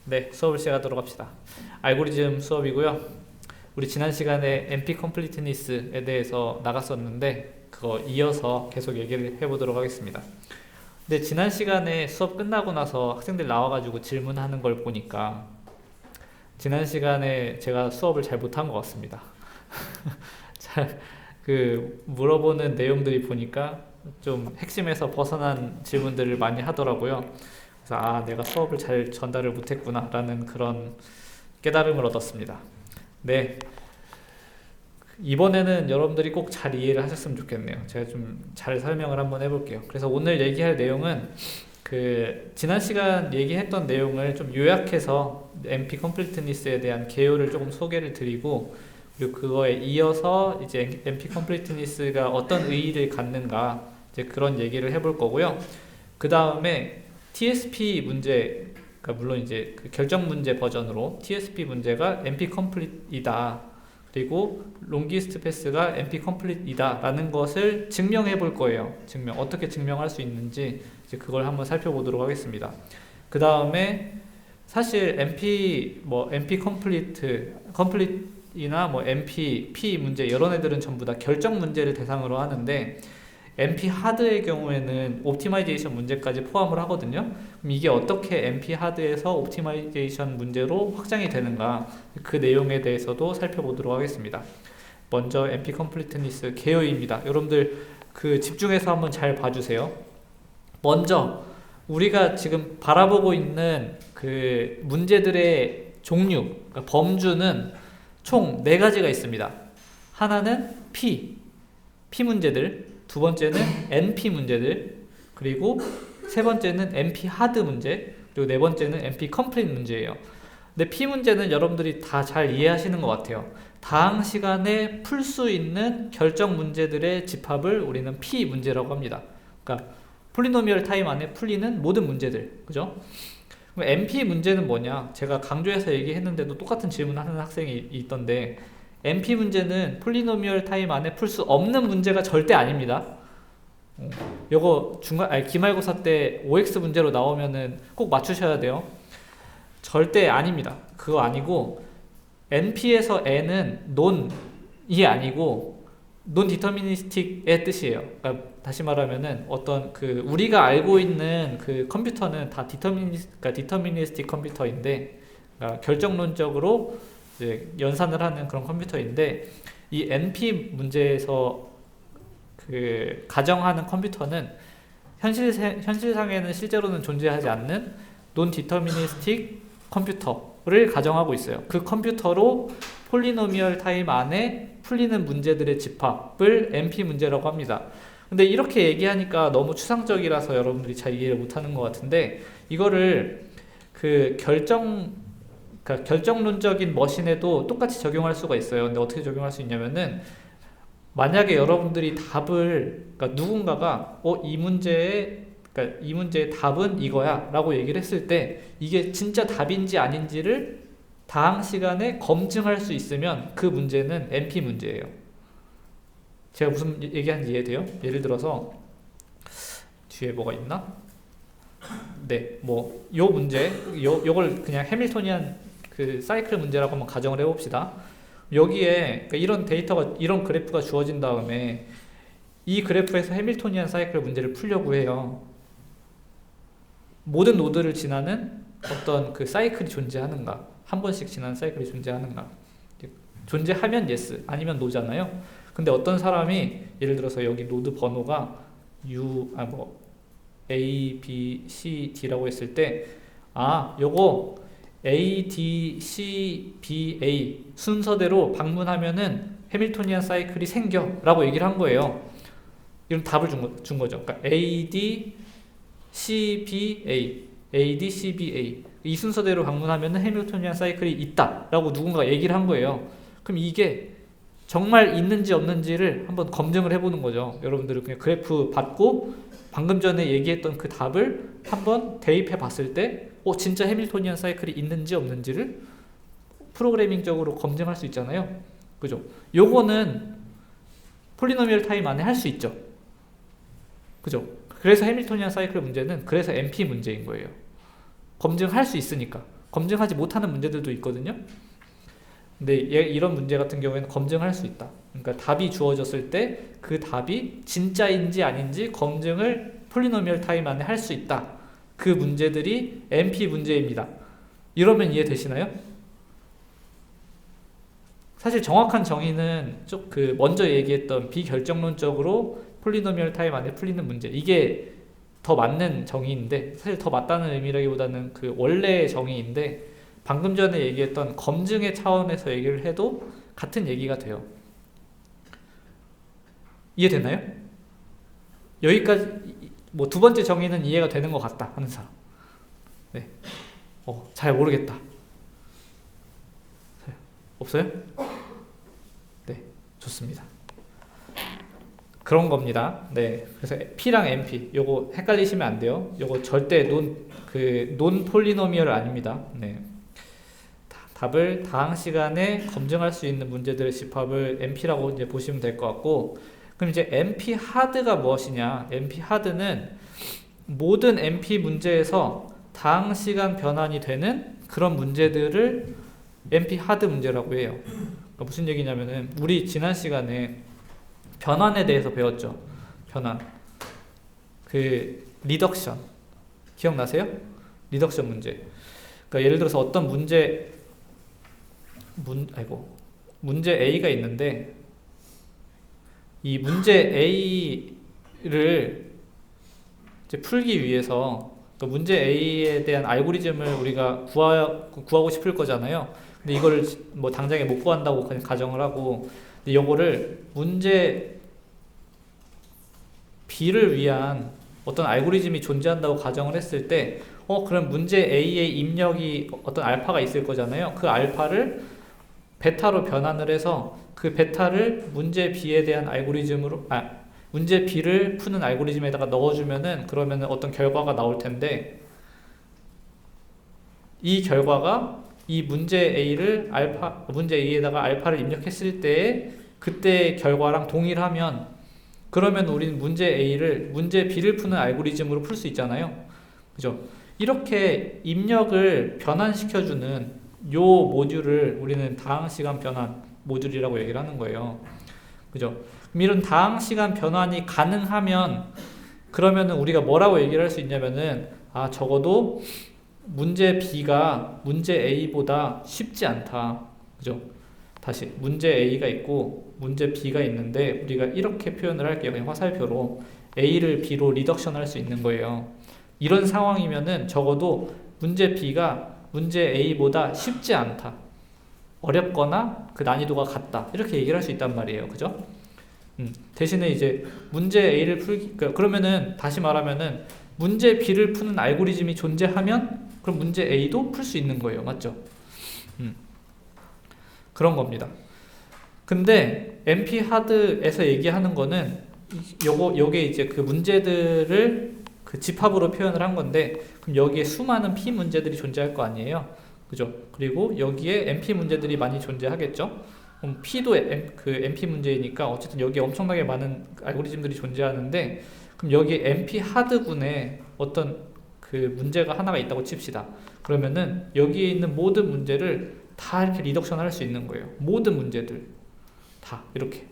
네, 수업을 시작하도록 합시다. 알고리즘 수업이고요. 우리 지난 시간에 NP 컴플리트니스에 대해서 나갔었는데 그거 이어서 계속 얘기를 해보도록 하겠습니다. 근데 지난 시간에 수업 끝나고 나서 학생들 나와가지고 질문하는 걸 보니까 지난 시간에 제가 수업을 잘 못한 것 같습니다. 물어보는 내용들이 보니까 좀 핵심에서 벗어난 질문들을 많이 하더라고요. 그래서 내가 수업을 잘 전달을 못했구나 라는 그런 깨달음을 얻었습니다. 네, 이번에는 여러분들이 꼭 잘 이해를 하셨으면 좋겠네요. 제가 좀 잘 설명을 한번 해볼게요. 그래서 오늘 얘기할 내용은 지난 시간 얘기했던 내용을 좀 요약해서 NP 컴플리트니스에 대한 개요를 조금 소개를 드리고, 그리고 그거에 이어서 이제 NP 컴플리트니스가 어떤 의의를 갖는가 이제 그런 얘기를 해볼 거고요. 그 다음에 TSP 문제, 그러니까 물론 이제 그 결정 문제 버전으로 TSP 문제가 NP 컴플리트이다, 그리고 롱기스트 패스가 NP 컴플리트이다 라는 것을 증명해 볼 거예요. 어떻게 증명할 수 있는지 이제 그걸 한번 살펴보도록 하겠습니다. 그 다음에 사실 NP 컴플리트이나 NP, P 문제 이런 애들은 전부 다 결정 문제를 대상으로 하는데, NP 하드의 경우에는 옵티마이제이션 문제까지 포함을 하거든요. 그럼 이게 어떻게 NP 하드에서 옵티마이제이션 문제로 확장이 되는가, 그 내용에 대해서도 살펴보도록 하겠습니다. 먼저 NP 컴플리트니스 개요입니다. 여러분들 집중해서 한번 잘 봐주세요. 먼저 우리가 지금 바라보고 있는 그 문제들의 종류, 그러니까 범주는 총 4가지가 있습니다. 하나는 P 문제들, 두 번째는 NP 문제들, 그리고 세 번째는 NP 하드 문제, 그리고 네 번째는 NP 컴플리트 문제예요. 근데 P 문제는 여러분들이 다 잘 이해하시는 것 같아요. 다음 시간에 풀 수 있는 결정 문제들의 집합을 우리는 P 문제라고 합니다. 그러니까 폴리노미얼 타임 안에 풀리는 모든 문제들, 그죠? 그럼 NP 문제는 뭐냐? 제가 강조해서 얘기했는데도 똑같은 질문하는 학생이 있던데, NP 문제는 폴리노미얼 타임 안에 풀 수 없는 문제가 절대 아닙니다. 요거 기말고사 때 OX 문제로 나오면은 꼭 맞추셔야 돼요. 절대 아닙니다. 그거 아니고, NP에서 N은 논이 아니고 논디터미니스틱의 뜻이에요. 그러니까 다시 말하면은 우리가 알고 있는 그 컴퓨터는 다 디터미니스틱 컴퓨터인데, 그러니까 결정론적으로 이제 연산을 하는 그런 컴퓨터인데, 이 NP 문제에서 가정하는 컴퓨터는 현실상에는 실제로는 존재하지 않는 논디터미니스틱 컴퓨터를 가정하고 있어요. 그 컴퓨터로 폴리노미얼 타임 안에 풀리는 문제들의 집합을 NP 문제라고 합니다. 근데 이렇게 얘기하니까 너무 추상적이라서 여러분들이 잘 이해를 못하는 것 같은데, 이거를 결정론적인 머신에도 똑같이 적용할 수가 있어요. 근데 어떻게 적용할 수 있냐면은, 만약에 여러분들이 누군가가 이 문제의 답은 이거야 라고 얘기를 했을 때, 이게 진짜 답인지 아닌지를 다음 시간에 검증할 수 있으면 그 문제는 NP 문제예요. 제가 무슨 얘기하는지 이해돼요? 예를 들어서 뒤에 뭐가 있나? 네, 요 문제, 요걸 그냥 해밀토니안 사이클 문제라고 한번 가정을 해봅시다. 여기에 이런 그래프가 주어진 다음에 이 그래프에서 해밀토니안 사이클 문제를 풀려고 해요. 모든 노드를 지나는 어떤 사이클이 존재하는가, 한 번씩 지나는 사이클이 존재하는가. 존재하면 yes, 아니면 no잖아요. 근데 어떤 사람이 예를 들어서 여기 노드 번호가 A, B, C, D라고 했을 때, 요거 A, D, C, B, A 순서대로 방문하면은 해밀토니안 사이클이 생겨 라고 얘기를 한 거예요. 이런 답을 준 거죠. 그러니까 A, D, C, B, A, A, D, C, B, A 이 순서대로 방문하면은 해밀토니안 사이클이 있다 라고 누군가 얘기를 한 거예요. 그럼 이게 정말 있는지 없는지를 한번 검증을 해보는 거죠. 여러분들은 그냥 그래프 받고 방금 전에 얘기했던 그 답을 한번 대입해 봤을 때 진짜 해밀토니안 사이클이 있는지 없는지를 프로그래밍적으로 검증할 수 있잖아요. 그죠? 요거는 폴리노미얼 타임 안에 할 수 있죠. 그죠? 그래서 해밀토니안 사이클 문제는 그래서 NP 문제인 거예요. 검증할 수 있으니까. 검증하지 못하는 문제들도 있거든요. 근데 이런 문제 같은 경우에는 검증할 수 있다. 그러니까 답이 주어졌을 때 그 답이 진짜인지 아닌지 검증을 폴리노미얼 타임 안에 할 수 있다. 그 문제들이 NP 문제입니다. 이러면 이해되시나요? 사실 정확한 정의는 먼저 얘기했던 비결정론적으로 폴리노미얼 타임 안에 풀리는 문제, 이게 더 맞는 정의인데, 사실 더 맞다는 의미라기보다는 그 원래의 정의인데, 방금 전에 얘기했던 검증의 차원에서 얘기를 해도 같은 얘기가 돼요. 이해되나요? 여기까지 뭐 두 번째 정의는 이해가 되는 것 같다 하는 사람. 네. 잘 모르겠다. 없어요? 네, 좋습니다. 그런 겁니다. 네, 그래서 P랑 NP 요거 헷갈리시면 안 돼요. 요거 절대 논 폴리노미얼 아닙니다. 네. 답을 다항 시간에 검증할 수 있는 문제들의 집합을 NP라고 이제 보시면 될 것 같고, 그럼 이제 NP 하드가 무엇이냐? NP 하드는 모든 NP 문제에서 다항 시간 변환이 되는 그런 문제들을 NP 하드 문제라고 해요. 그러니까 무슨 얘기냐면은 우리 지난 시간에 변환에 대해서 배웠죠. 변환. 리덕션. 기억나세요? 리덕션 문제. 그러니까 예를 들어서 어떤 문제 A가 있는데, 이 문제 A를 이제 풀기 위해서 문제 A에 대한 알고리즘을 우리가 구하고 싶을 거잖아요. 근데 이거를 뭐 당장에 못 구한다고 그냥 가정을 하고, 근데 요거를 문제 B를 위한 어떤 알고리즘이 존재한다고 가정을 했을 때, 그럼 문제 A의 입력이 어떤 알파가 있을 거잖아요. 그 알파를 베타로 변환을 해서 그 베타를 문제 B에 대한 문제 B를 푸는 알고리즘에다가 넣어주면은, 그러면은 어떤 결과가 나올 텐데, 이 결과가 이 문제 A에다가 알파를 입력했을 때의 그때의 결과랑 동일하면, 그러면 우리는 문제 A를 문제 B를 푸는 알고리즘으로 풀 수 있잖아요. 그죠? 이렇게 입력을 변환시켜주는 요 모듈을 우리는 다항시간 변환 모듈이라고 얘기를 하는 거예요. 그죠? 그럼 이런 다항시간 변환이 가능하면, 그러면은 우리가 뭐라고 얘기를 할 수 있냐면은, 적어도 문제 B가 문제 A보다 쉽지 않다. 그죠? 다시 문제 A가 있고 문제 B가 있는데, 우리가 이렇게 표현을 할게요. 그냥 화살표로 A를 B로 리덕션 할 수 있는 거예요. 이런 상황이면은 적어도 문제 B가 문제 A보다 쉽지 않다, 어렵거나 그 난이도가 같다, 이렇게 얘기를 할 수 있단 말이에요. 그죠? 대신에 이제 문제 A를 그러면은 다시 말하면은 문제 B를 푸는 알고리즘이 존재하면 그럼 문제 A도 풀 수 있는 거예요. 맞죠? 그런 겁니다. 근데 NP 하드에서 얘기하는 거는 요게 이제 그 문제들을 그 집합으로 표현을 한 건데, 그럼 여기에 수많은 P 문제들이 존재할 거 아니에요. 그죠? 그리고 여기에 NP 문제들이 많이 존재하겠죠? 그럼 P도 NP 문제이니까 어쨌든 여기에 엄청나게 많은 알고리즘들이 존재하는데, 그럼 여기 NP 하드군에 어떤 그 문제가 하나가 있다고 칩시다. 그러면은 여기에 있는 모든 문제를 다 이렇게 리덕션 할 수 있는 거예요. 모든 문제들 다 이렇게.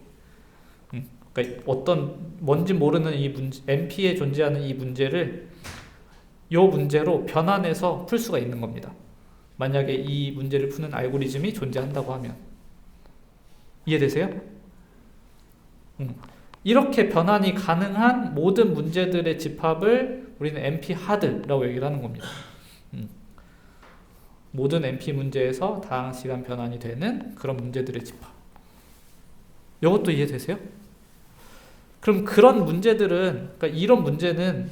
그러니까 뭔지 모르는 이 NP에 존재하는 이 문제를 요 문제로 변환해서 풀 수가 있는 겁니다. 만약에 이 문제를 푸는 알고리즘이 존재한다고 하면. 이해되세요? 이렇게 변환이 가능한 모든 문제들의 집합을 우리는 NP 하드라고 얘기를 하는 겁니다. 모든 NP 문제에서 다항 시간 변환이 되는 그런 문제들의 집합. 이것도 이해되세요? 그럼 그런 문제들은, 그러니까 이런 문제는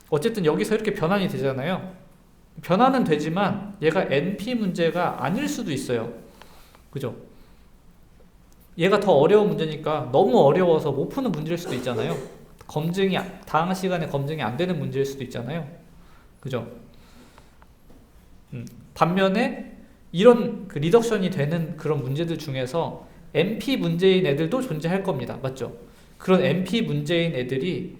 어쨌든 여기서 이렇게 변환이 되잖아요. 변환은 되지만 얘가 NP 문제가 아닐 수도 있어요. 그죠? 얘가 더 어려운 문제니까 너무 어려워서 못 푸는 문제일 수도 있잖아요. 다항 시간에 검증이 안 되는 문제일 수도 있잖아요. 그죠? 반면에 이런 그 리덕션이 되는 그런 문제들 중에서 NP 문제인 애들도 존재할 겁니다. 맞죠? 그런 NP 문제인 애들이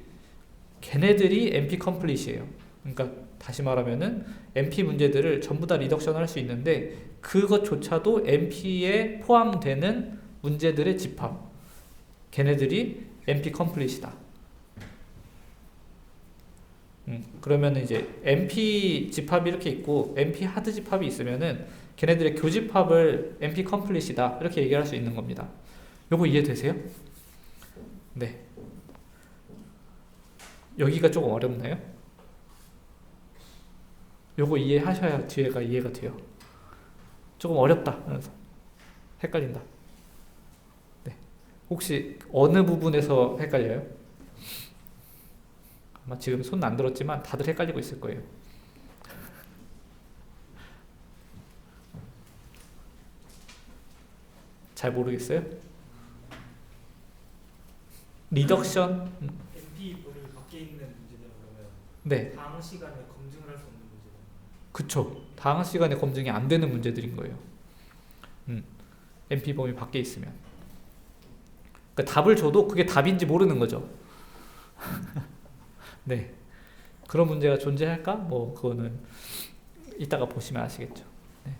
걔네들이 NP 컴플릿이에요. 그러니까 다시 말하면은 NP 문제들을 전부 다 리덕션 할 수 있는데 그것조차도 NP에 포함되는 문제들의 집합, 걔네들이 NP 컴플릿이다. 그러면 이제 NP 집합이 이렇게 있고 NP 하드 집합이 있으면은 걔네들의 교집합을 NP 컴플릿이다 이렇게 얘기할 수 있는 겁니다. 요거 이해되세요? 네. 여기가 조금 어렵나요? 요거 이해하셔야 뒤에가 이해가 돼요. 조금 어렵다 그래서 헷갈린다. 네. 혹시 어느 부분에서 헷갈려요? 아마 지금 손 안 들었지만 다들 헷갈리고 있을 거예요. 잘 모르겠어요? 리덕션? NP 범위 밖에 있는 문제는 그러면 네. 다음 시간에 검증을 할 수 없는 문제는 그쵸. 다음 시간에 검증이 안 되는 문제들인 거예요. NP 범위 밖에 있으면. 그러니까 답을 줘도 그게 답인지 모르는 거죠. 네. 그런 문제가 존재할까? 뭐 그거는 이따가 보시면 아시겠죠. 네.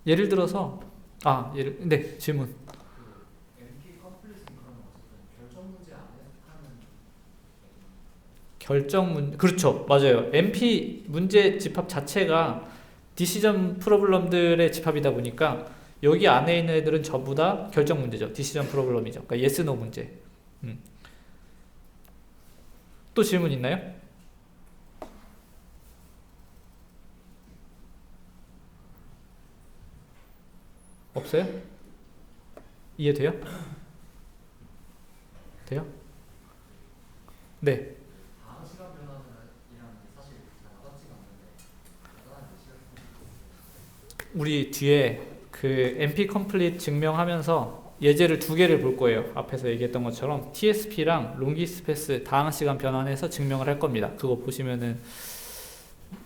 예를 들어서 네, 질문. NP 컴플릿은 그러면 어쨌든 결정 문제 안에 속하는 결정 문 그렇죠. 맞아요. NP 문제 집합 자체가 디시전 프로블럼들의 집합이다 보니까 여기 안에 있는 애들은 전부 다 결정 문제죠. 디시전 프로블럼이죠. 그러니까 yes, no 문제. 또 질문 있나요? 없어요? 이해돼요? 돼요? 네. 다음 시간 변화는이라는 게 사실 잘 와닿지가 않는데 간단하게 시작. 우리 뒤에 그 NP 컴플릿 증명하면서 예제를 두 개를 볼 거예요. 앞에서 얘기했던 것처럼 TSP랑 롱기스패스 다항 시간 변환해서 증명을 할 겁니다. 그거 보시면은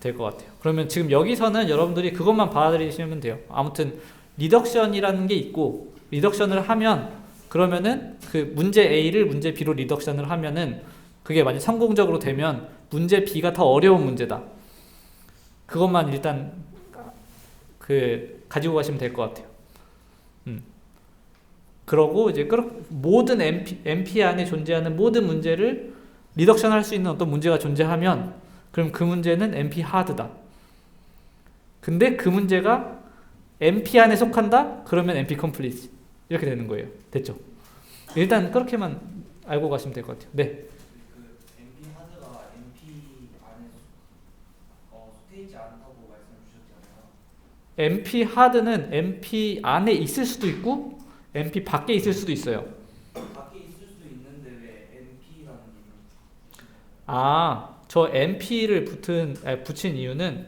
될 것 같아요. 그러면 지금 여기서는 여러분들이 그것만 받아들이시면 돼요. 아무튼 리덕션이라는 게 있고 리덕션을 하면 그러면은 그 문제 A를 문제 B로 리덕션을 하면은 그게 만약 성공적으로 되면 문제 B가 더 어려운 문제다. 그것만 일단 가지고 가시면 될 것 같아요. 그러고 이제 모든 NP 안에 존재하는 모든 문제를 리덕션 할 수 있는 어떤 문제가 존재하면 그럼 그 문제는 NP 하드다. 근데 그 문제가 NP 안에 속한다? 그러면 NP 컴플릿 이렇게 되는 거예요. 됐죠? 일단 그렇게만 알고 가시면 될 것 같아요. 네. 그 NP 하드가 NP 안에 속해 있지 않다고 말씀 주셨잖아요. NP 하드는 NP 안에 있을 수도 있고 NP 밖에 있을 수도 있어요. 밖에 있을 수도 있는데 왜 NP라는 이름? 저 NP를 붙인 이유는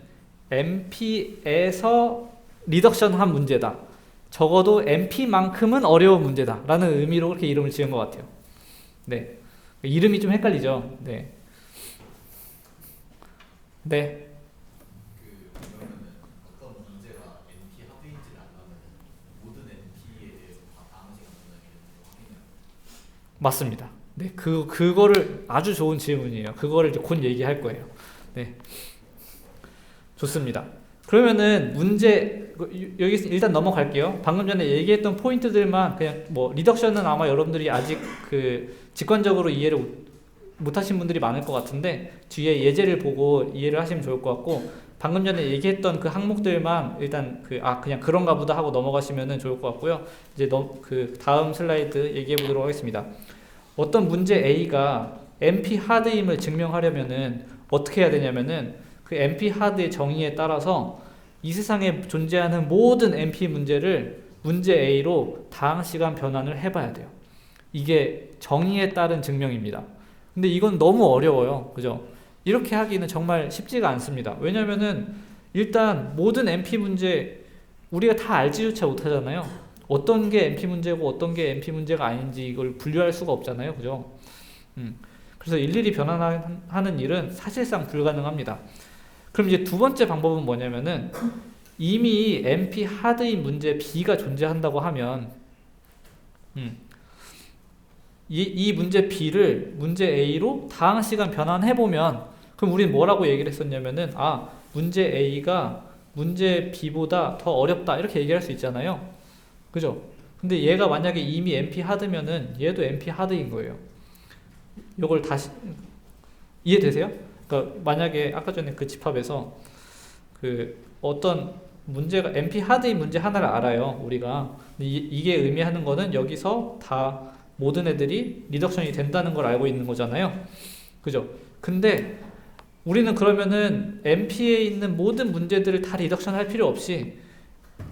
NP에서 리덕션한 문제다. 적어도 NP만큼은 어려운 문제다. 라는 의미로 그렇게 이름을 지은 것 같아요. 네. 이름이 좀 헷갈리죠? 네. 네. 그러면은 어떤 문제가 NP 하드인지를 알려면 모든 NP에 대해서 다 다음 시간 확인을. 맞습니다. 네. 그거를 아주 좋은 질문이에요. 그거를 이제 곧 얘기할 거예요. 네. 좋습니다. 그러면은 여기 일단 넘어갈게요. 방금 전에 얘기했던 포인트들만 그냥 리덕션은 아마 여러분들이 아직 직관적으로 이해를 못하신 분들이 많을 것 같은데 뒤에 예제를 보고 이해를 하시면 좋을 것 같고 방금 전에 얘기했던 그 항목들만 일단 그냥 그런가 보다 하고 넘어가시면 좋을 것 같고요. 이제 다음 슬라이드 얘기해 보도록 하겠습니다. 어떤 문제 A가 NP 하드임을 증명하려면은 어떻게 해야 되냐면은 그 NP 하드의 정의에 따라서 이 세상에 존재하는 모든 NP 문제를 문제 A로 다항 시간 변환을 해봐야 돼요. 이게 정의에 따른 증명입니다. 근데 이건 너무 어려워요. 그죠? 이렇게 하기는 정말 쉽지가 않습니다. 왜냐면은 일단 모든 NP 문제 우리가 다 알지조차 못하잖아요. 어떤 게 NP 문제고 어떤 게 NP 문제가 아닌지 이걸 분류할 수가 없잖아요. 그죠? 그래서 일일이 변환하는 일은 사실상 불가능합니다. 그럼 이제 두 번째 방법은 뭐냐면은 이미 NP 하드인 문제 B가 존재한다고 하면 이 문제 B를 문제 A로 다항 시간 변환해보면, 그럼 우리는 뭐라고 얘기를 했었냐면은, 문제 A가 문제 B보다 더 어렵다 이렇게 얘기할 수 있잖아요. 그죠? 근데 얘가 만약에 이미 NP 하드면은 얘도 NP 하드인 거예요. 요걸 다시 이해되세요? 그러니까 만약에 아까 전에 그 집합에서 그 어떤 문제가 NP 하드인 문제 하나를 알아요, 우리가. 근데 이게 의미하는 거는 여기서 다 모든 애들이 리덕션이 된다는 걸 알고 있는 거잖아요. 그죠? 근데 우리는 그러면은 NP에 있는 모든 문제들을 다 리덕션 할 필요 없이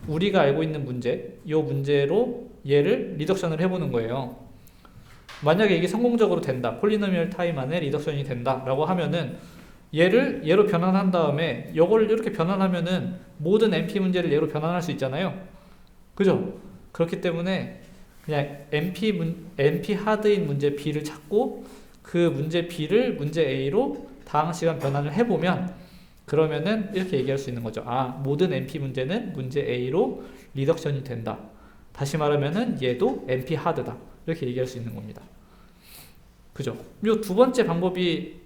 우리가 알고 있는 문제, 이 문제로 얘를 리덕션을 해보는 거예요. 만약에 이게 성공적으로 된다, 폴리노미얼 타임 안에 리덕션이 된다 라고 하면은 얘로 변환한 다음에 이걸 이렇게 변환하면은 모든 NP 문제를 얘로 변환할 수 있잖아요. 그죠? 그렇기 때문에 그냥 NP 하드인 문제 B를 찾고 그 문제 B를 문제 A로 다항 시간 변환을 해보면, 그러면은 이렇게 얘기할 수 있는 거죠. 모든 NP 문제는 문제 A로 리덕션이 된다. 다시 말하면은 얘도 NP 하드다. 이렇게 얘기할 수 있는 겁니다. 그죠? 이 두 번째 방법이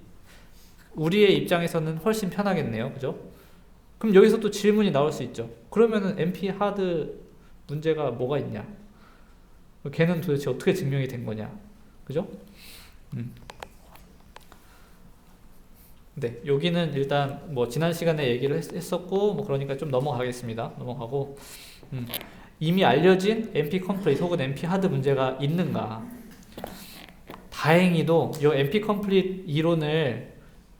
우리의 입장에서는 훨씬 편하겠네요. 그죠? 그럼 여기서 또 질문이 나올 수 있죠. 그러면은 NP 하드 문제가 뭐가 있냐? 걔는 도대체 어떻게 증명이 된 거냐? 그죠? 네, 여기는 일단 뭐 지난 시간에 얘기를 했었고 뭐 그러니까 좀 넘어가겠습니다. 넘어가고 이미 알려진 NP 컴플리트 혹은 NP 하드 문제가 있는가? 다행히도 이 NP 컴플리트 이론을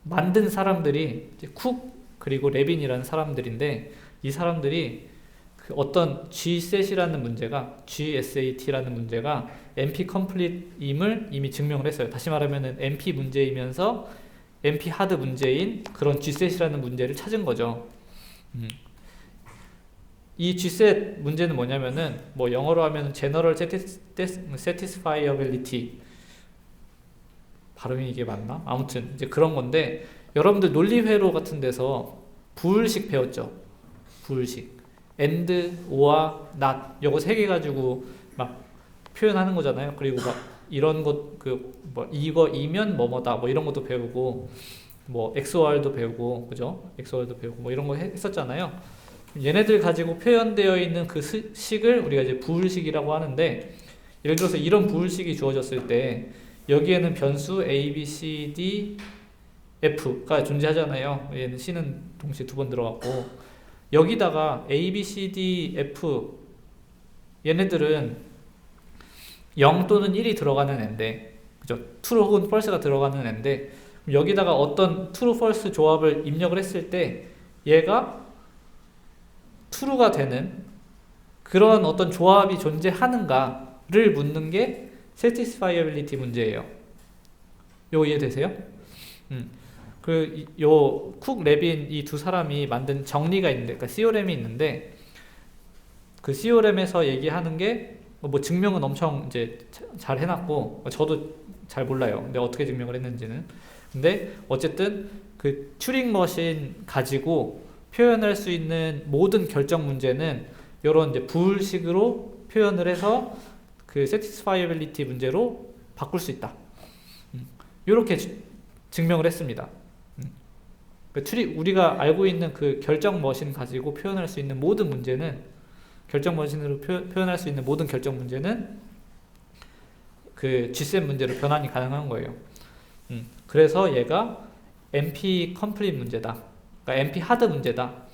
만든 사람들이 이제 쿡 그리고 레빈이라는 사람들인데, 이 사람들이 그 어떤 G셋이라는 문제가 GSAT라는 문제가 NP 컴플리트임을 이미 증명을 했어요. 다시 말하면은 NP 문제이면서 NP 하드 문제인 그런 G셋이라는 문제를 찾은 거죠. 이 G셋 문제는 뭐냐면은 뭐 영어로 하면 General Satisfiability, 발음이 이게 맞나? 아무튼 이제 그런 건데, 여러분들 논리회로 같은 데서 부을식 배웠죠? 부을식 and, or와 not 요거 세 개 가지고 막 표현하는 거잖아요. 그리고 막 이런 것 뭐 이거이면 뭐뭐다 뭐 이런 것도 배우고, 뭐 XOR도 배우고, 그죠? XOR도 배우고 뭐 이런 거 했었잖아요. 얘네들 가지고 표현되어 있는 그 식을 우리가 이제 부을식이라고 하는데, 예를 들어서 이런 부을식이 주어졌을 때 여기에는 변수 A, B, C, D, F가 존재하잖아요. 얘는 C는 동시에 두 번 들어갔고, 여기다가 A, B, C, D, F 얘네들은 0 또는 1이 들어가는 애인데, 그죠? true 혹은 false가 들어가는 애인데, 여기다가 어떤 true, false 조합을 입력을 했을 때 얘가 true가 되는 그런 어떤 조합이 존재하는가를 묻는 게 satisfiability 문제예요. 요거 이해되세요? 요 쿡, 레빈 이 두 사람이 만든 정리가 있는데, 그러니까 CORM이 있는데, 그 CORM에서 얘기하는 게 뭐 증명은 엄청 이제 잘 해놨고, 저도 잘 몰라요. 근데 어떻게 증명을 했는지는. 근데 어쨌든 그 튜링 머신 가지고 표현할 수 있는 모든 결정 문제는 이런 이제 부을식으로 표현을 해서 그 satisfiability 문제로 바꿀 수 있다. 이렇게 증명을 했습니다. 우리가 알고 있는 그 결정 머신 가지고 표현할 수 있는 모든 문제는, 결정 머신으로 표현할 수 있는 모든 결정 문제는 그 G셋 문제로 변환이 가능한 거예요. 그래서 얘가 NP 컴플리트 문제다. 그러니까 NP 하드 문제다.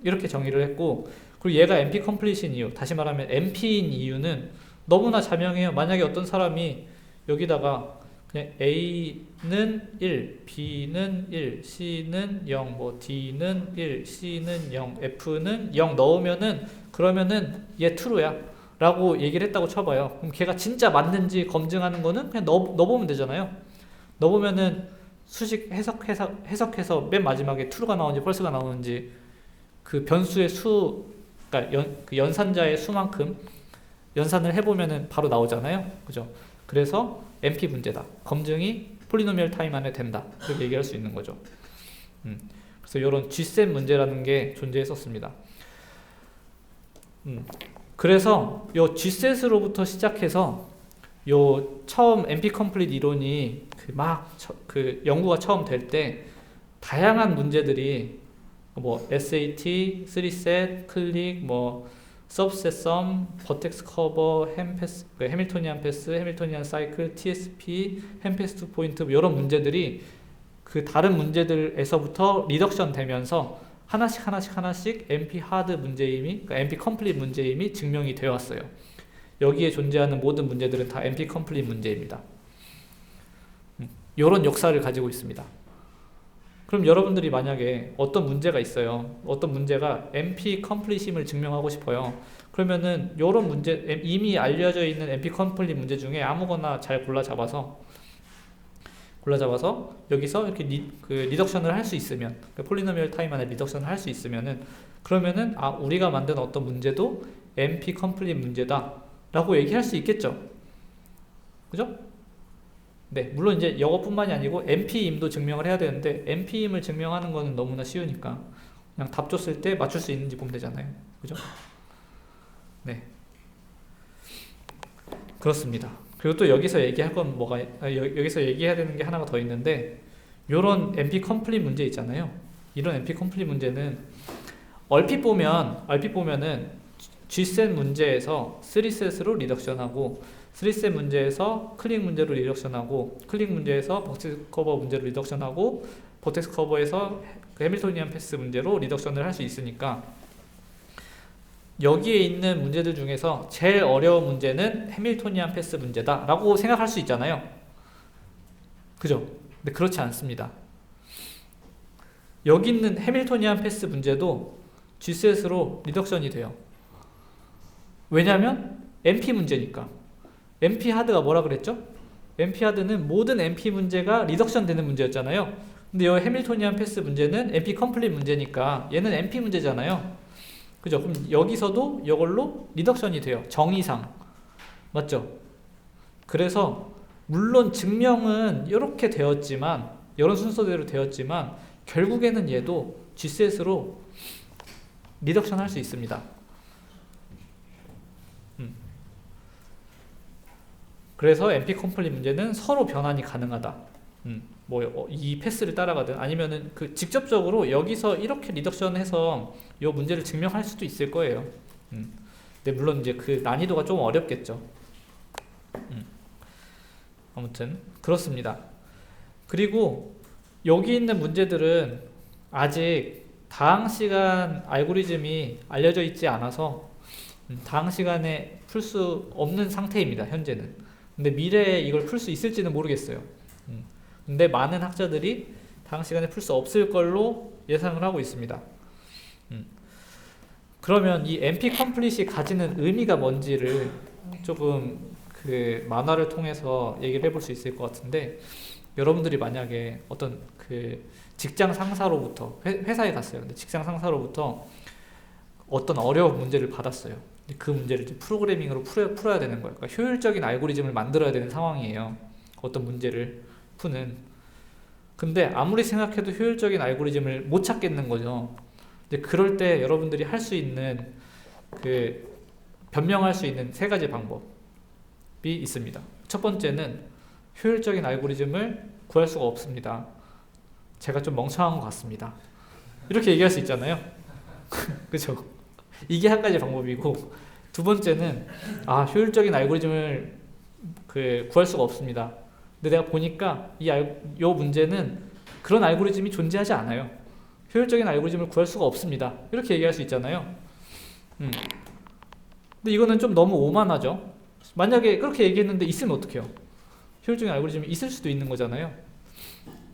이렇게 정의를 했고, 그리고 얘가 NP 컴플리트인 이유, 다시 말하면 NP인 이유는 너무나 자명해요. 만약에 어떤 사람이 여기다가 그냥 A는 1, B는 1, C는 0, 뭐 D는 1, C는 0, F는 0 넣으면은, 그러면은 얘 true야 라고 얘기를 했다고 쳐봐요. 그럼 걔가 진짜 맞는지 검증하는 거는 그냥 넣어보면 되잖아요. 넣어보면은 수식 해석해서 맨 마지막에 true가 나오는지 false가 나오는지 그 변수의 수, 그러니까 그 연산자의 수만큼 연산을 해보면은 바로 나오잖아요. 그죠? 그래서 NP 문제다. 검증이 폴리노미얼 타임 안에 된다. 이렇게 얘기할 수 있는 거죠. 그래서 이런 G셋 문제라는 게 존재했었습니다. 그래서 이 G셋으로부터 시작해서 요 처음 NP 컴플릿 이론이 그 연구가 처음 될 때 다양한 문제들이 뭐 SAT, 3셋, 클릭, 뭐 서브셋 썸, 버텍스 커버, 햄패스, 해밀토니안 패스, 해밀토니안 사이클, TSP, 햄패스 투 포인트 이런 문제들이 그 다른 문제들에서부터 리덕션 되면서 하나씩 NP 하드 문제임이, 그러니까 NP 컴플릿 문제임이 증명이 되어 왔어요. 여기에 존재하는 모든 문제들은 다 NP 컴플릿 문제입니다. 이런 역사를 가지고 있습니다. 그럼 여러분들이 만약에 어떤 문제가 있어요. 어떤 문제가 NP 컴플릿임을 증명하고 싶어요. 그러면은 이런 문제, 이미 알려져 있는 NP 컴플릿 문제 중에 아무거나 잘 골라 잡아서 여기서 이렇게 리덕션을 할 수 있으면, 폴리노미얼 타임 안에 리덕션을 할 수 있으면은, 그러면은 우리가 만든 어떤 문제도 NP 컴플릿 문제다 라고 얘기할 수 있겠죠. 그죠? 네, 물론 이제 이것뿐만이 아니고 NP임도 증명을 해야 되는데 NP임을 증명하는 거는 너무나 쉬우니까 그냥 답 줬을 때 맞출 수 있는지 보면 되잖아요. 그죠? 네, 그렇습니다. 그리고 또 여기서 얘기할 건 여기서 얘기해야 되는 게 하나가 더 있는데, 요런 NP 컴플릿 문제 있잖아요. 이런 NP 컴플릿 문제는 얼핏 보면은 G셋 문제에서 3셋으로 리덕션하고, 3셋 문제에서 클릭 문제로 리덕션하고, 클릭 문제에서 버텍스 커버 문제로 리덕션하고, 버텍스 커버에서 해밀토니안 패스 문제로 리덕션을 할 수 있으니까 여기에 있는 문제들 중에서 제일 어려운 문제는 해밀토니안 패스 문제다 라고 생각할 수 있잖아요. 그죠? 근데 그렇지 않습니다. 여기 있는 해밀토니안 패스 문제도 G셋으로 리덕션이 돼요. 왜냐면 NP 문제니까. NP 하드가 뭐라 그랬죠? NP 하드는 모든 NP 문제가 리덕션 되는 문제였잖아요. 근데 이 해밀토니안 패스 문제는 NP 컴플릿 문제니까 얘는 NP 문제잖아요. 그죠? 그럼 여기서도 이걸로 리덕션이 돼요. 정의상. 맞죠? 그래서 물론 증명은 이렇게 되었지만, 이런 순서대로 되었지만 결국에는 얘도 G셋으로 리덕션 할 수 있습니다. 그래서 NP 컴플릿 문제는 서로 변환이 가능하다. 이 패스를 따라가든 아니면은 직접적으로 여기서 이렇게 리덕션해서 이 문제를 증명할 수도 있을 거예요. 근데 물론 이제 그 난이도가 좀 어렵겠죠. 아무튼 그렇습니다. 그리고 여기 있는 문제들은 아직 다항 시간 알고리즘이 알려져 있지 않아서 다항 시간에 풀 수 없는 상태입니다. 현재는. 근데 미래에 이걸 풀 수 있을지는 모르겠어요. 근데 많은 학자들이 다음 시간에 풀 수 없을 걸로 예상을 하고 있습니다. 그러면 이 NP 컴플릿이 가지는 의미가 뭔지를 조금 만화를 통해서 얘기를 해볼 수 있을 것 같은데, 여러분들이 만약에 어떤 직장 상사로부터 회사에 갔어요. 근데 직장 상사로부터 어떤 어려운 문제를 받았어요. 그 문제를 이제 프로그래밍으로 풀어야 되는 거예요. 그러니까 효율적인 알고리즘을 만들어야 되는 상황이에요. 어떤 문제를 푸는. 근데 아무리 생각해도 효율적인 알고리즘을 못 찾겠는 거죠. 이제 그럴 때 여러분들이 할 수 있는 변명할 수 있는 세 가지 방법이 있습니다. 첫 번째는 효율적인 알고리즘을 구할 수가 없습니다. 제가 좀 멍청한 것 같습니다. 이렇게 얘기할 수 있잖아요. 그죠? 이게 한 가지 방법이고, 두 번째는 효율적인 알고리즘을 구할 수가 없습니다. 근데 내가 보니까 이 문제는 그런 알고리즘이 존재하지 않아요. 효율적인 알고리즘을 구할 수가 없습니다. 이렇게 얘기할 수 있잖아요. 근데 이거는 좀 너무 오만하죠. 만약에 그렇게 얘기했는데 있으면 어떡해요? 효율적인 알고리즘이 있을 수도 있는 거잖아요.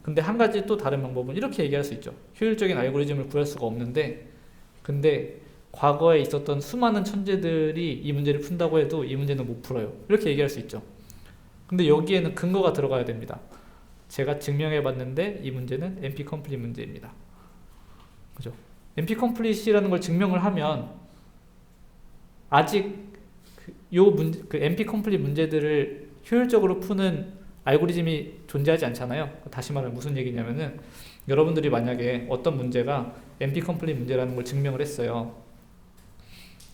근데 한 가지 또 다른 방법은 이렇게 얘기할 수 있죠. 효율적인 알고리즘을 구할 수가 없는데, 근데 과거에 있었던 수많은 천재들이 이 문제를 푼다고 해도 이 문제는 못 풀어요. 이렇게 얘기할 수 있죠. 근데 여기에는 근거가 들어가야 됩니다. 제가 증명해봤는데 이 문제는 NP 컴플릿 문제입니다. 그죠? NP 컴플릿이라는 걸 증명을 하면 아직 NP 컴플릿 문제들을 효율적으로 푸는 알고리즘이 존재하지 않잖아요. 다시 말하면 무슨 얘기냐면은, 여러분들이 만약에 어떤 문제가 NP 컴플릿 문제라는 걸 증명을 했어요.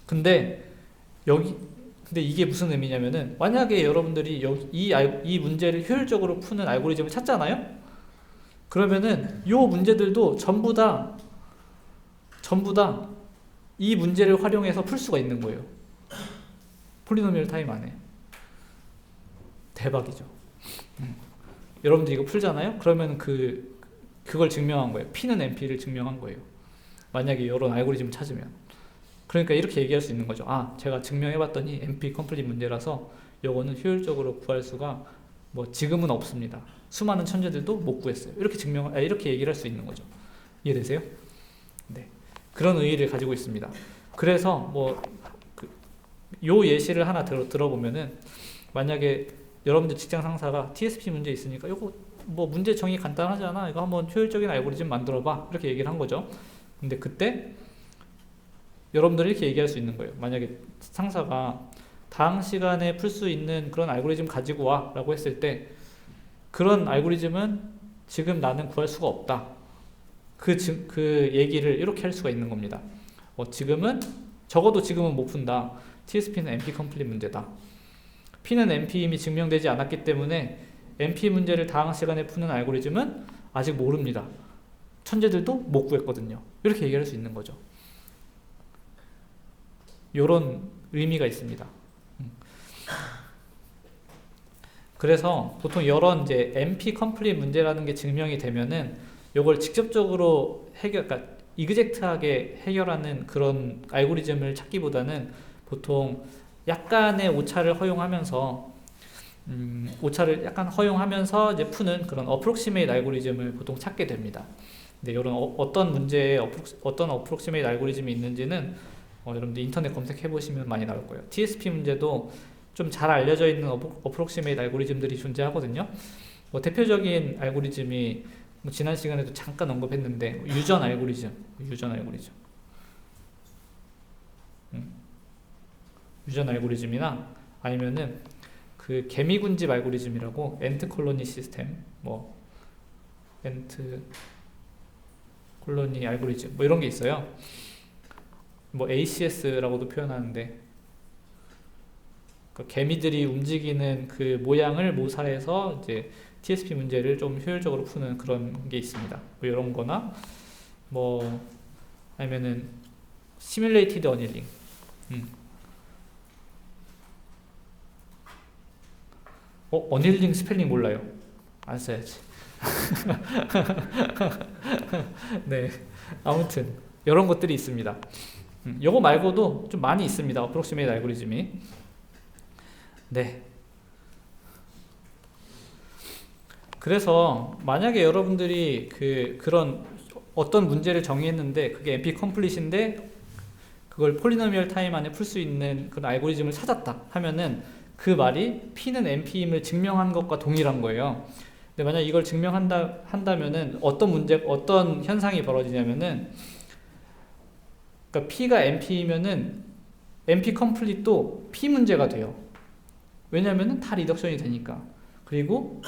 근데 여기 근데 이게 무슨 의미냐면은 만약에 여러분들이 이 문제를 효율적으로 푸는 알고리즘을 찾잖아요? 그러면은 요 문제들도 전부 다 이 문제를 활용해서 풀 수가 있는 거예요. 폴리노미얼 타임 안에. 대박이죠. 여러분들 이거 풀잖아요? 그러면 그걸 증명한 거예요. P는 NP를 증명한 거예요. 만약에 이런 알고리즘을 찾으면. 그러니까 이렇게 얘기할 수 있는 거죠. 아, 제가 증명해봤더니 NP 컴플릿 문제라서 요거는 효율적으로 구할 수가 뭐 지금은 없습니다. 수많은 천재들도 못 구했어요. 이렇게 얘기를 할 수 있는 거죠. 이해되세요? 네. 그런 의의를 가지고 있습니다. 그래서 요 예시를 하나 들어보면은 만약에 여러분들 직장 상사가 TSP 문제 있으니까 요거 뭐 문제 정의 간단하잖아. 이거 한번 효율적인 알고리즘 만들어봐. 이렇게 얘기를 한 거죠. 근데 그때 여러분들이 이렇게 얘기할 수 있는 거예요. 만약에 상사가 다음 시간에 풀 수 있는 그런 알고리즘 가지고 와 라고 했을 때 그런 알고리즘은 지금 나는 구할 수가 없다. 그 얘기를 이렇게 할 수가 있는 겁니다. 적어도 지금은 못 푼다. TSP는 NP 컴플릿 문제다. P는 NP 이미 증명되지 않았기 때문에 NP 문제를 다음 시간에 푸는 알고리즘은 아직 모릅니다. 천재들도 못 구했거든요. 이렇게 얘기할 수 있는 거죠. 요런 의미가 있습니다. 그래서 보통 이런 이제 NP 컴플릿 문제라는 게 증명이 되면은 요걸 직접적으로 그러니까 이그젝트하게 해결하는 그런 알고리즘을 찾기보다는 보통 약간의 오차를 허용하면서 이제 푸는 그런 어프록시메이트 알고리즘을 보통 찾게 됩니다. 근데 이런 어떤 문제에 어떤 어프록시메이트 알고리즘이 있는지는 여러분들 인터넷 검색해 보시면 많이 나올 거예요. TSP 문제도 좀 잘 알려져 있는 어프록시메이트 알고리즘들이 존재하거든요. 대표적인 알고리즘이 지난 시간에도 잠깐 언급했는데 유전 알고리즘. 유전 알고리즘이나 아니면은 그 개미군집 알고리즘이라고 엔트 콜로니 시스템, 엔트 콜로니 알고리즘 이런 게 있어요. ACS라고도 표현하는데 개미들이 움직이는 그 모양을 모사해서 이제 TSP 문제를 좀 효율적으로 푸는 그런 게 있습니다. 이런 거나 아니면은 시뮬레이티드 어닐링. 어닐링 스펠링 몰라요. 안 써야지. 네. 아무튼 이런 것들이 있습니다. 요거 말고도 좀 많이 있습니다. 어프록시메이트 알고리즘이. 네. 그래서 만약에 여러분들이 그런 어떤 문제를 정의했는데 그게 NP 컴플릿인데 그걸 폴리노미얼 타임 안에 풀 수 있는 그런 알고리즘을 찾았다 하면은 그 말이 P는 NP임을 증명한 것과 동일한 거예요. 근데 만약 이걸 한다면은 어떤 현상이 벌어지냐면은 그러니까 P가 NP이면은 NP 컴플릿도 P 문제가 돼요. 왜냐면은 다 리덕션이 되니까. 그리고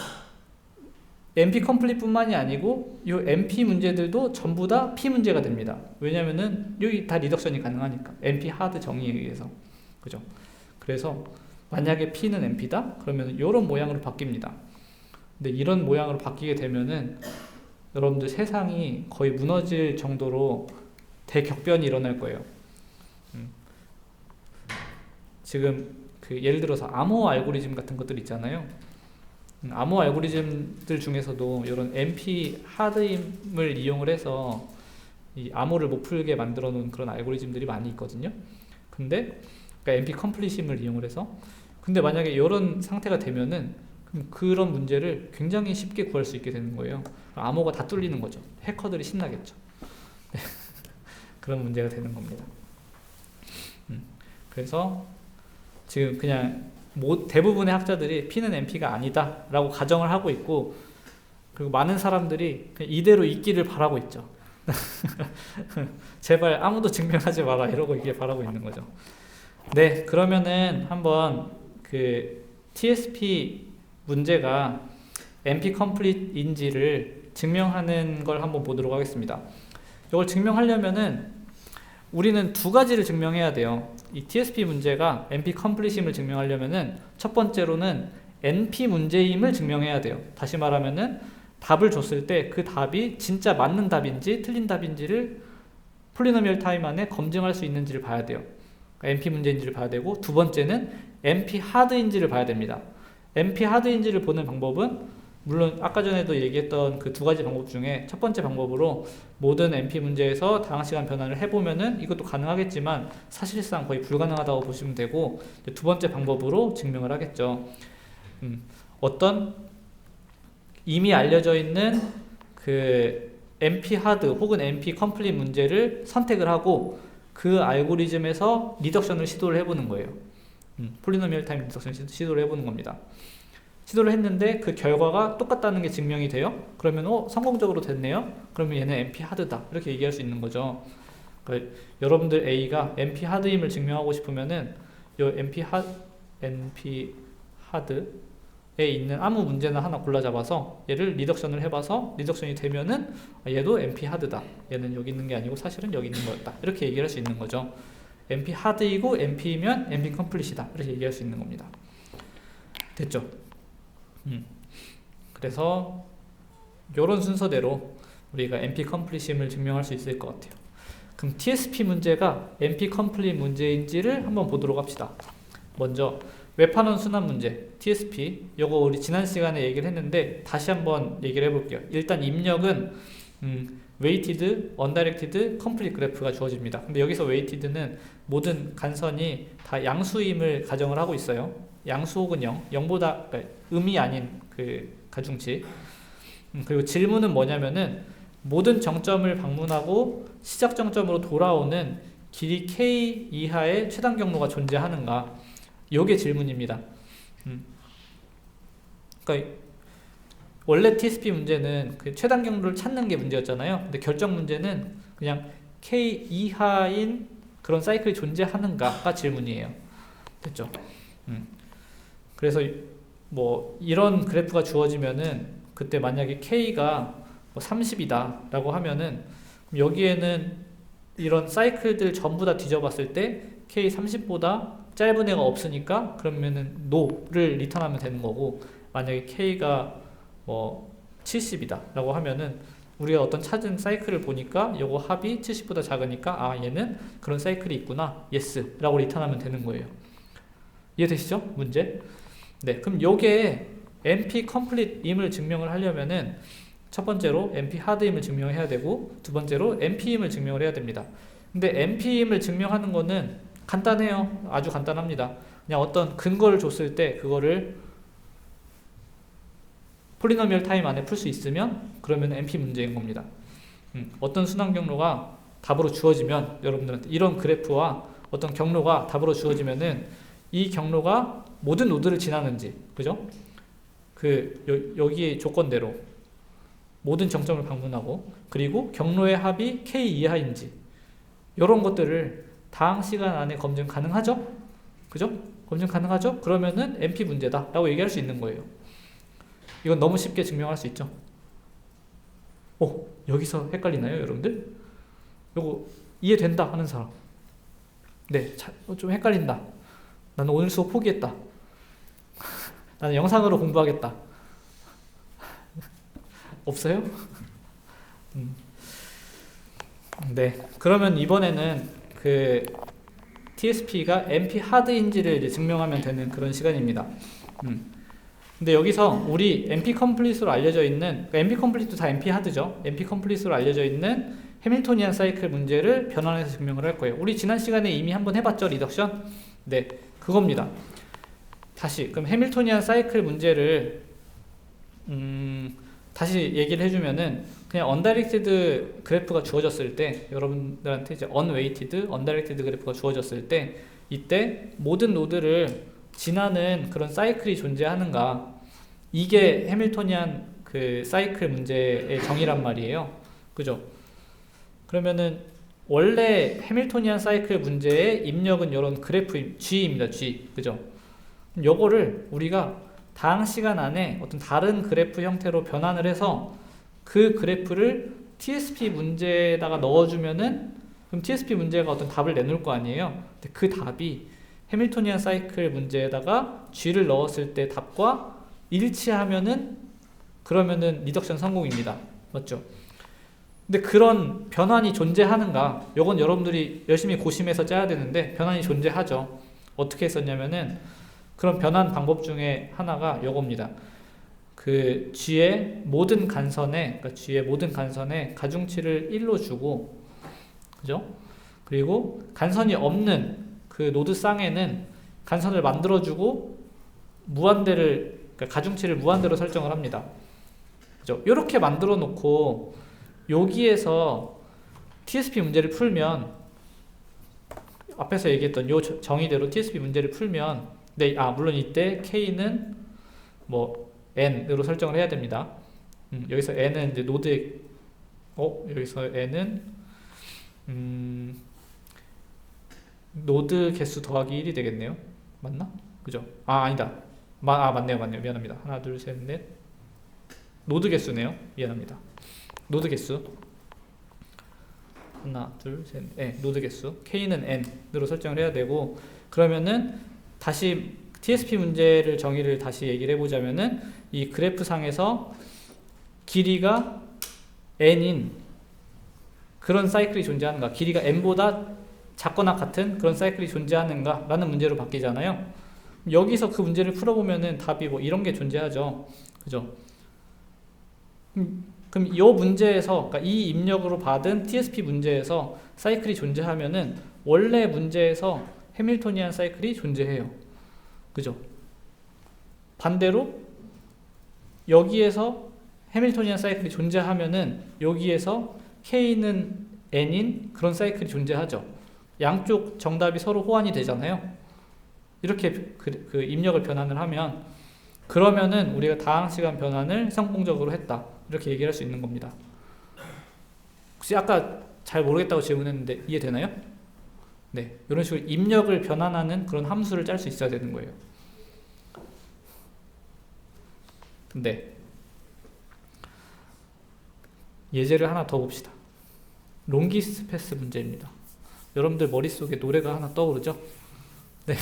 NP 컴플릿뿐만이 아니고 이 NP 문제들도 전부 다 P 문제가 됩니다. 왜냐면은 여기 다 리덕션이 가능하니까. NP 하드 정의에 의해서. 그죠? 그래서 만약에 P는 NP다? 그러면 이런 모양으로 바뀝니다. 근데 이런 모양으로 바뀌게 되면은 여러분들 세상이 거의 무너질 정도로 대격변이 일어날 거예요. 지금 예를 들어서 암호 알고리즘 같은 것들 있잖아요. 암호 알고리즘들 중에서도 이런 NP 하드임을 이용을 해서 이 암호를 못 풀게 만들어 놓은 그런 알고리즘들이 많이 있거든요. 근데 그러니까 NP 컴플릿임을 이용을 해서 근데 만약에 이런 상태가 되면은 그런 문제를 굉장히 쉽게 구할 수 있게 되는 거예요. 암호가 다 뚫리는 거죠. 해커들이 신나겠죠. 그런 문제가 되는 겁니다. 그래서 지금 그냥 대부분의 학자들이 P는 NP가 아니다 라고 가정을 하고 있고 그리고 많은 사람들이 그냥 이대로 있기를 바라고 있죠. 제발 아무도 증명하지 마라 이러고 이게 바라고 있는 거죠. 네, 그러면은 한번 TSP 문제가 NP 컴플릿인지를 증명하는 걸 한번 보도록 하겠습니다. 이걸 증명하려면은 우리는 두 가지를 증명해야 돼요. 이 TSP 문제가 NP 컴플릿임을 증명하려면은 첫 번째로는 NP 문제임을 증명해야 돼요. 다시 말하면은 답을 줬을 때 그 답이 진짜 맞는 답인지 틀린 답인지를 폴리노미얼 타임 안에 검증할 수 있는지를 봐야 돼요. 그러니까 NP 문제인지를 봐야 되고, 두 번째는 NP 하드인지를 봐야 됩니다. NP 하드인지를 보는 방법은 물론 아까 전에도 얘기했던 그 두 가지 방법 중에 첫 번째 방법으로 모든 NP 문제에서 다항시간 변환을 해보면은 이것도 가능하겠지만 사실상 거의 불가능하다고 보시면 되고, 두 번째 방법으로 증명을 하겠죠. 어떤 이미 알려져 있는 그 NP 하드 혹은 NP 컴플릿 문제를 선택을 하고 그 알고리즘에서 리덕션을 시도를 해보는 거예요. 폴리노미얼 타임 리덕션 시도를 해보는 겁니다. 시도를 했는데 그 결과가 똑같다는 게 증명이 돼요. 그러면 성공적으로 됐네요. 그러면 얘는 NP 하드다 이렇게 얘기할 수 있는 거죠. 그러니까 여러분들 A가 NP 하드임을 증명하고 싶으면은 이 NP 하드에 있는 아무 문제나 하나 골라 잡아서 얘를 리덕션을 해봐서 리덕션이 되면은 얘도 NP 하드다. 얘는 여기 있는 게 아니고 사실은 여기 있는 거였다. 이렇게 얘기할 수 있는 거죠. NP 하드이고 NP이면 NP 컴플릿이다. 이렇게 얘기할 수 있는 겁니다. 됐죠? 그래서 이런 순서대로 우리가 NP 컴플릿임을 증명할 수 있을 것 같아요. 그럼 TSP 문제가 NP 컴플릿 문제인지를 한번 보도록 합시다. 먼저 웹환원 순환 문제 TSP, 요거 우리 지난 시간에 얘기를 했는데 다시 한번 얘기를 해볼게요. 일단 입력은 weighted, undirected, complete 그래프가 주어집니다. 근데 여기서 weighted는 모든 간선이 다 양수임을 가정을 하고 있어요. 양수 혹은 0보다 그러니까 음이 아닌 그 가중치. 그리고 질문은 뭐냐면은 모든 정점을 방문하고 시작 정점으로 돌아오는 길이 k 이하의 최단 경로가 존재하는가? 요게 질문입니다. 그러니까 원래 TSP 문제는 그 최단 경로를 찾는 게 문제였잖아요. 근데 결정 문제는 그냥 k 이하인 그런 사이클이 존재하는가가 질문이에요. 됐죠? 그래서 뭐 이런 그래프가 주어지면은 그때 만약에 k가 뭐 30이다 라고 하면은 여기에는 이런 사이클들 전부 다 뒤져봤을 때 k 30보다 짧은 애가 없으니까 그러면은 no를 리턴하면 되는 거고, 만약에 k가 뭐 70이다 라고 하면은 우리가 어떤 찾은 사이클을 보니까 요거 합이 70보다 작으니까 아 얘는 그런 사이클이 있구나 yes 라고 리턴하면 되는 거예요. 이해되시죠? 문제? 네, 그럼 요게 NP 컴플릿임을 증명을 하려면은 첫 번째로 NP 하드임을 증명해야 되고 두 번째로 NP임을 증명을 해야 됩니다. 근데 NP임을 증명하는 거는 간단해요. 아주 간단합니다. 그냥 어떤 근거를 줬을 때 그거를 폴리노미얼 타임 안에 풀 수 있으면 그러면 NP 문제인 겁니다. 어떤 순환 경로가 답으로 주어지면 여러분들한테 이런 그래프와 어떤 경로가 답으로 주어지면은 이 경로가 모든 노드를 지나는지, 그죠? 여기 조건대로 모든 정점을 방문하고 그리고 경로의 합이 k 이하인지 이런 것들을 다항 시간 안에 검증 가능하죠? 그죠? 검증 가능하죠? 그러면은 NP 문제다 라고 얘기할 수 있는 거예요. 이건 너무 쉽게 증명할 수 있죠. 여기서 헷갈리나요, 여러분들? 요거 이해된다 하는 사람. 네, 좀 헷갈린다. 나는 오늘 수업 포기했다. 나는 영상으로 공부하겠다. 없어요? 네, 그러면 이번에는 그 TSP가 NP 하드인지를 이제 증명하면 되는 그런 시간입니다. 근데 여기서 우리 NP 컴플릿으로 알려져 있는, NP 컴플릿도 다 NP 하드죠. NP 컴플릿으로 알려져 있는 해밀토니안 사이클 문제를 변환해서 증명을 할 거예요. 우리 지난 시간에 이미 한번 해봤죠, 리덕션? 네, 그겁니다. 다시 그럼 해밀토니안 사이클 문제를 다시 얘기를 해주면은 그냥 언다이렉티드 그래프가 주어졌을 때 여러분들한테 이제 unweighted, undirected 그래프가 주어졌을 때 이때 모든 노드를 지나는 그런 사이클이 존재하는가, 이게 해밀토니안 그 사이클 문제의 정의란 말이에요. 그죠? 그러면은 원래 해밀토니안 사이클 문제의 입력은 이런 그래프 G입니다. G. 그죠? 요거를 우리가 다항 시간 안에 어떤 다른 그래프 형태로 변환을 해서 그 그래프를 TSP 문제에다가 넣어주면은 그럼 TSP 문제가 어떤 답을 내놓을 거 아니에요. 근데 그 답이 해밀토니안 사이클 문제에다가 G를 넣었을 때 답과 일치하면은 그러면은 리덕션 성공입니다. 맞죠? 근데 그런 변환이 존재하는가? 요건 여러분들이 열심히 고심해서 짜야 되는데 변환이 존재하죠. 어떻게 했었냐면은 그런 변환 방법 중에 하나가 요겁니다. 그 G의 모든 간선에, 그러니까 G의 모든 간선에 가중치를 1로 주고, 그죠? 그리고 간선이 없는 그 노드 쌍에는 간선을 만들어주고 무한대를, 그러니까 가중치를 무한대로 설정을 합니다. 그죠? 이렇게 만들어 놓고 여기에서 TSP 문제를 풀면 앞에서 얘기했던 요 정의대로 TSP 문제를 풀면, 네, 물론 이때 K는 뭐 n으로 설정을 해야 됩니다. 여기서 n은 이제 노드의 여기서 n은 노드 개수 더하기 1이 되겠네요. 맞나? 그죠? 아니다. 맞네요. 미안합니다. 하나, 둘, 셋, 넷. 노드 개수네요. 미안합니다. 노드 개수. 하나, 둘, 셋, 넷. 노드 개수. K는 n으로 설정을 해야 되고, 그러면은 다시 TSP 문제를 정의를 다시 얘기를 해보자면은 이 그래프 상에서 길이가 n인 그런 사이클이 존재하는가, 길이가 n보다 작거나 같은 그런 사이클이 존재하는가 라는 문제로 바뀌잖아요. 여기서 그 문제를 풀어보면은 답이 뭐 이런 게 존재하죠. 그죠? 그럼 이 문제에서, 그러니까 이 입력으로 받은 TSP 문제에서 사이클이 존재하면은 원래 문제에서 해밀토니안 사이클이 존재해요. 그죠? 반대로 여기에서 해밀토니안 사이클이 존재하면은 여기에서 K는 N인 그런 사이클이 존재하죠. 양쪽 정답이 서로 호환이 되잖아요. 이렇게 그 입력을 변환을 하면, 그러면은 우리가 다항시간 변환을 성공적으로 했다, 이렇게 얘기를 할 수 있는 겁니다. 혹시 아까 잘 모르겠다고 질문했는데 이해되나요? 네, 이런 식으로 입력을 변환하는 그런 함수를 짤 수 있어야 되는 거예요. 근데 예제를 하나 더 봅시다. 롱기스트 패스 문제입니다. 여러분들 머릿속에 노래가 하나 떠오르죠? 네.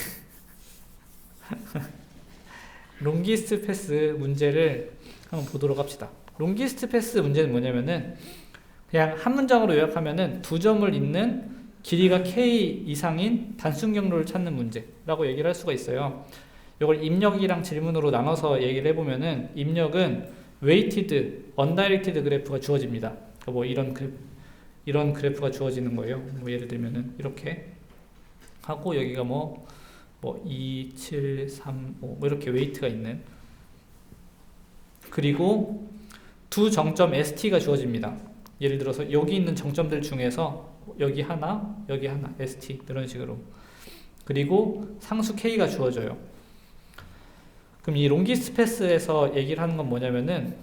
롱기스트 패스 문제를 한번 보도록 합시다. 롱기스트 패스 문제는 뭐냐면은 그냥 한 문장으로 요약하면은 두 점을 잇는 길이가 k 이상인 단순 경로를 찾는 문제라고 얘기를 할 수가 있어요. 이걸 입력이랑 질문으로 나눠서 얘기를 해보면은, 입력은 weighted, undirected 그래프가 주어집니다. 그러니까 뭐 이런 그래프가 주어지는 거예요. 뭐 예를 들면은 이렇게 하고 여기가 뭐 2, 7, 3, 5 뭐 이렇게 웨이트가 있는, 그리고 두 정점 ST가 주어집니다. 예를 들어서 여기 있는 정점들 중에서 여기 하나, ST 이런 식으로, 그리고 상수 K가 주어져요. 그럼 이 롱기스트 패스에서 얘기를 하는 건 뭐냐면은,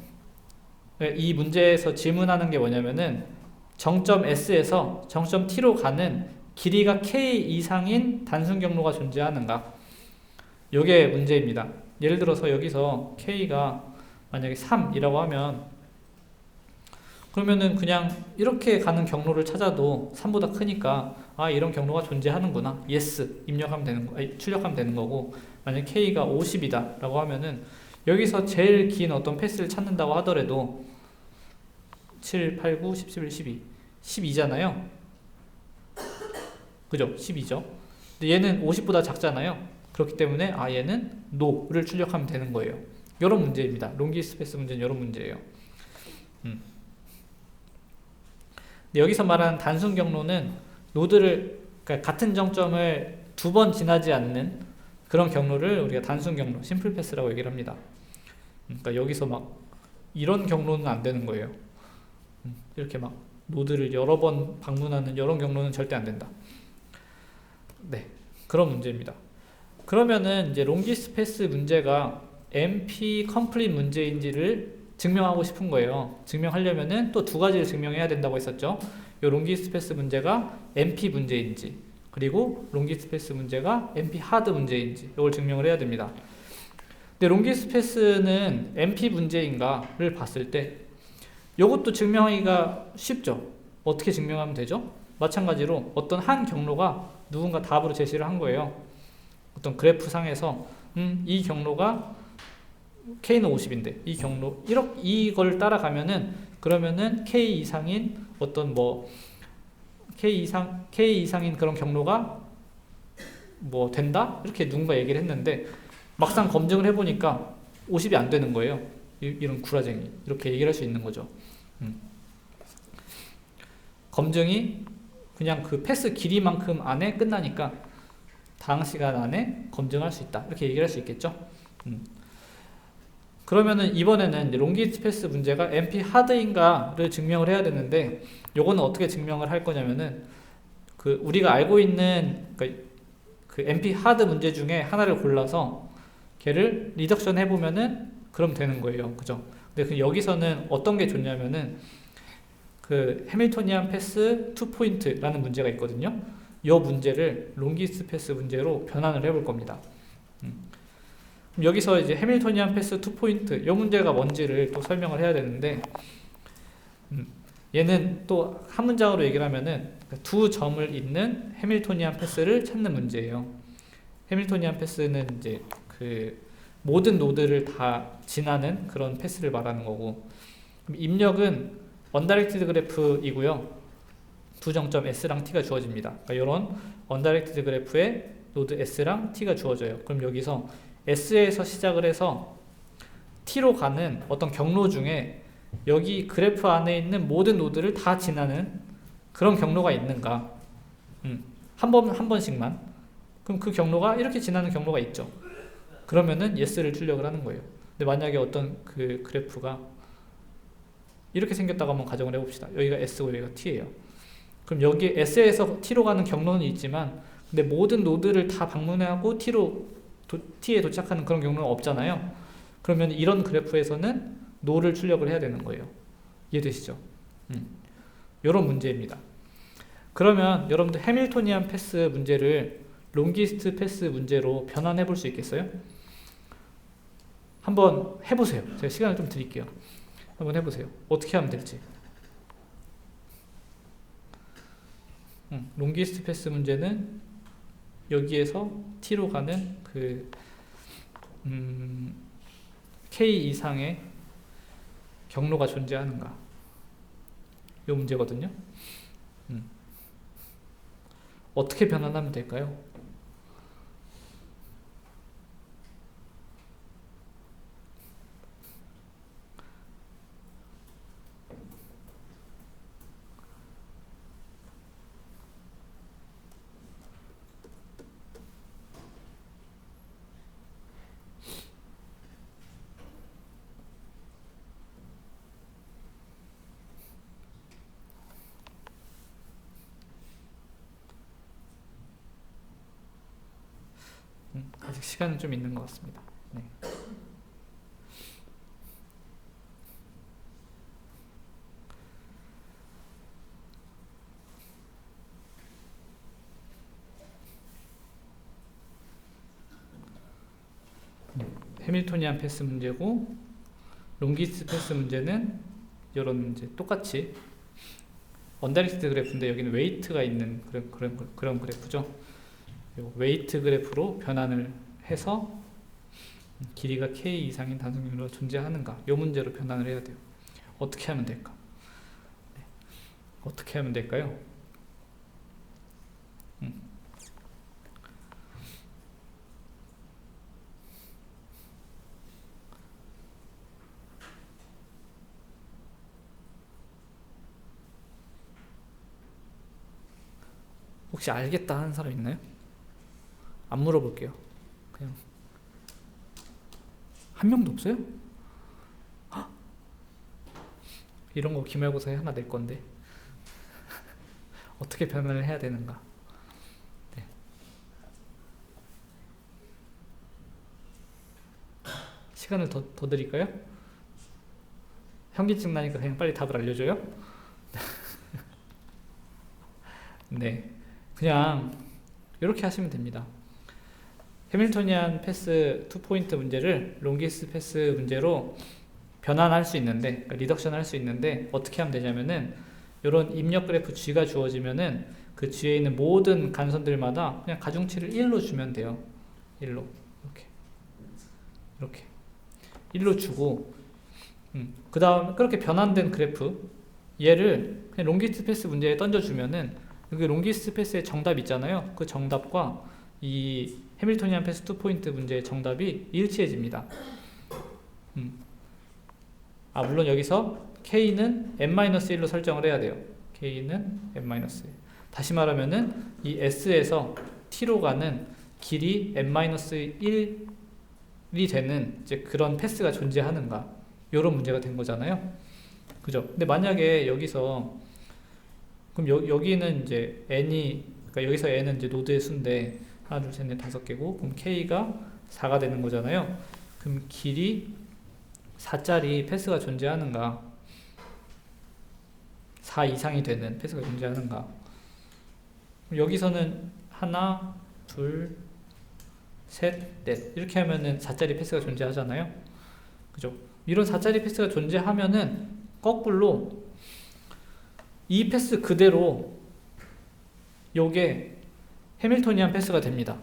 이 문제에서 질문하는 게 뭐냐면은 정점 S에서 정점 T로 가는 길이가 K 이상인 단순 경로가 존재하는가, 요게 문제입니다. 예를 들어서 여기서 K가 만약에 3이라고 하면, 그러면은 그냥 이렇게 가는 경로를 찾아도 3보다 크니까 이런 경로가 존재하는구나, yes 입력하면 되는 거, 출력하면 되는 거고, 만약 K가 50이다 라고 하면은 여기서 제일 긴 어떤 패스를 찾는다고 하더라도 7, 8, 9, 10, 11, 12 12잖아요. 그죠? 12죠. 근데 얘는 50보다 작잖아요. 그렇기 때문에 얘는 no를 출력하면 되는 거예요. 이런 문제입니다. 롱기스트 패스 문제는 이런 문제예요. 근데 여기서 말하는 단순 경로는 노드를, 그러니까 같은 정점을 두 번 지나지 않는 그런 경로를 우리가 단순 경로, 심플 패스라고 얘기를 합니다. 그러니까 여기서 막 이런 경로는 안 되는 거예요. 이렇게 막 노드를 여러 번 방문하는 이런 경로는 절대 안 된다. 네, 그런 문제입니다. 그러면은 이제 롱기스트 패스 문제가 NP 컴플릿 문제인지를 증명하고 싶은 거예요. 증명하려면은 또 두 가지를 증명해야 된다고 했었죠. 이 롱기스트 패스 문제가 NP 문제인지, 그리고 롱기스트 패스 문제가 NP 하드 문제인지, 이걸 증명을 해야 됩니다. 근데 롱기스트 패스는 NP 문제인가를 봤을 때 이것도 증명하기가 쉽죠. 어떻게 증명하면 되죠? 마찬가지로 어떤 한 경로가 누군가 답으로 제시를 한 거예요. 어떤 그래프 상에서 이 경로가 K는 50인데 이 경로 이걸 따라가면은 그러면은 K 이상인 어떤 뭐 K 이상인 그런 경로가 뭐 된다? 이렇게 누군가 얘기를 했는데 막상 검증을 해보니까 50이 안 되는 거예요. 이런 구라쟁이 이렇게 얘기를 할 수 있는 거죠. 검증이 그냥 그 패스 길이만큼 안에 끝나니까 다음 시간 안에 검증할 수 있다 이렇게 얘기를 할 수 있겠죠. 그러면은 이번에는 롱기스트 패스 문제가 NP 하드인가를 증명을 해야 되는데 요거는 어떻게 증명을 할 거냐면은 그 우리가 알고 있는 그 NP 하드 문제 중에 하나를 골라서 걔를 리덕션 해보면은 그럼 되는 거예요. 그죠? 근데 그 여기서는 어떤 게 좋냐면은 그 해밀토니안 패스 2포인트라는 문제가 있거든요. 이 문제를 롱기스트 패스 문제로 변환을 해볼 겁니다. 여기서 이제 해밀토니안 패스 2포인트 이 문제가 뭔지를 또 설명을 해야 되는데 얘는 또 한 문장으로 얘기를 하면은 두 점을 잇는 해밀토니안 패스를 찾는 문제예요. 해밀토니안 패스는 이제 그 모든 노드를 다 지나는 그런 패스를 말하는 거고 입력은 언다이렉티드 그래프이고요. 두 정점 S랑 T가 주어집니다. 그러니까 이런 언다이렉티드 그래프에 노드 S랑 T가 주어져요. 그럼 여기서 S에서 시작을 해서 T로 가는 어떤 경로 중에 여기 그래프 안에 있는 모든 노드를 다 지나는 그런 경로가 있는가? 한 번씩만. 그럼 그 경로가 이렇게 지나는 경로가 있죠. 그러면은 yes를 출력을 하는 거예요. 근데 만약에 어떤 그 그래프가 이렇게 생겼다고 한번 가정을 해봅시다. 여기가 S고 여기가 T예요. 그럼 여기 S에서 T로 가는 경로는 있지만 근데 모든 노드를 다 방문하고 T에 도착하는 그런 경로는 없잖아요. 그러면 이런 그래프에서는 no를 출력을 해야 되는 거예요. 이해되시죠? 이런 문제입니다. 그러면 여러분들 해밀토니안 패스 문제를 롱기스트 패스 문제로 변환해 볼 수 있겠어요? 한번 해보세요. 제가 시간을 좀 드릴게요. 한번 해보세요. 어떻게 하면 될지. 롱기스트 패스 문제는 여기에서 T로 가는 그 K 이상의 경로가 존재하는가 이 문제거든요. 어떻게 변환하면 될까요? 아직 시간은 좀 있는 것 같습니다. 네. 해밀토니안 패스 문제고 롱기스트 패스 문제는 이런 문제 똑같이 언다이렉티드 그래프인데 여기는 웨이트가 있는 그런 그래프죠. 웨이트 그래프로 변환을 해서 길이가 K 이상인 단순경로가 존재하는가 이 문제로 변환을 해야 돼요. 어떻게 하면 될까? 네. 어떻게 하면 될까요? 혹시 알겠다 하는 사람 있나요? 안 물어볼게요. 그냥 한 명도 없어요? 헉! 이런 거 기말고사에 하나 낼 건데 어떻게 변환을 해야 되는가? 네. 시간을 더 드릴까요? 현기증 나니까 그냥 빨리 답을 알려줘요? 네, 그냥 이렇게 하시면 됩니다. 해밀토니안 패스 2포인트 문제를 롱기스트 패스 문제로 변환할 수 있는데, 그러니까 리덕션 할 수 있는데 어떻게 하면 되냐면은 이런 입력 그래프 G가 주어지면은 그 G에 있는 모든 간선들마다 그냥 가중치를 1로 주면 돼요. 1로 이렇게 1로 주고 그 다음 그렇게 변환된 그래프 얘를 그냥 롱기스트 패스 문제에 던져주면은 여기 롱기스트 패스의 정답 있잖아요. 그 정답과 이 해밀토니안 패스 2포인트 문제의 정답이 일치해집니다. 물론 여기서 K는 n-1로 설정을 해야 돼요. K는 n-1. 다시 말하면은 이 S에서 T로 가는 길이 n-1이 되는 이제 그런 패스가 존재하는가, 이런 문제가 된 거잖아요. 그죠? 근데 만약에 여기서 그럼 여기는 이제 n이, 그러니까 여기서 n은 이제 노드의 수인데 하나, 둘, 셋, 넷, 5개고, 그럼 K가 4가 되는 거잖아요. 그럼 길이 4짜리 패스가 존재하는가, 4 이상이 되는 패스가 존재하는가. 여기서는 하나, 둘, 셋, 넷 이렇게 하면은 4짜리 패스가 존재하잖아요. 그죠? 이런 4짜리 패스가 존재하면은 거꾸로 이 패스 그대로 요게 해밀토니안 패스가 됩니다.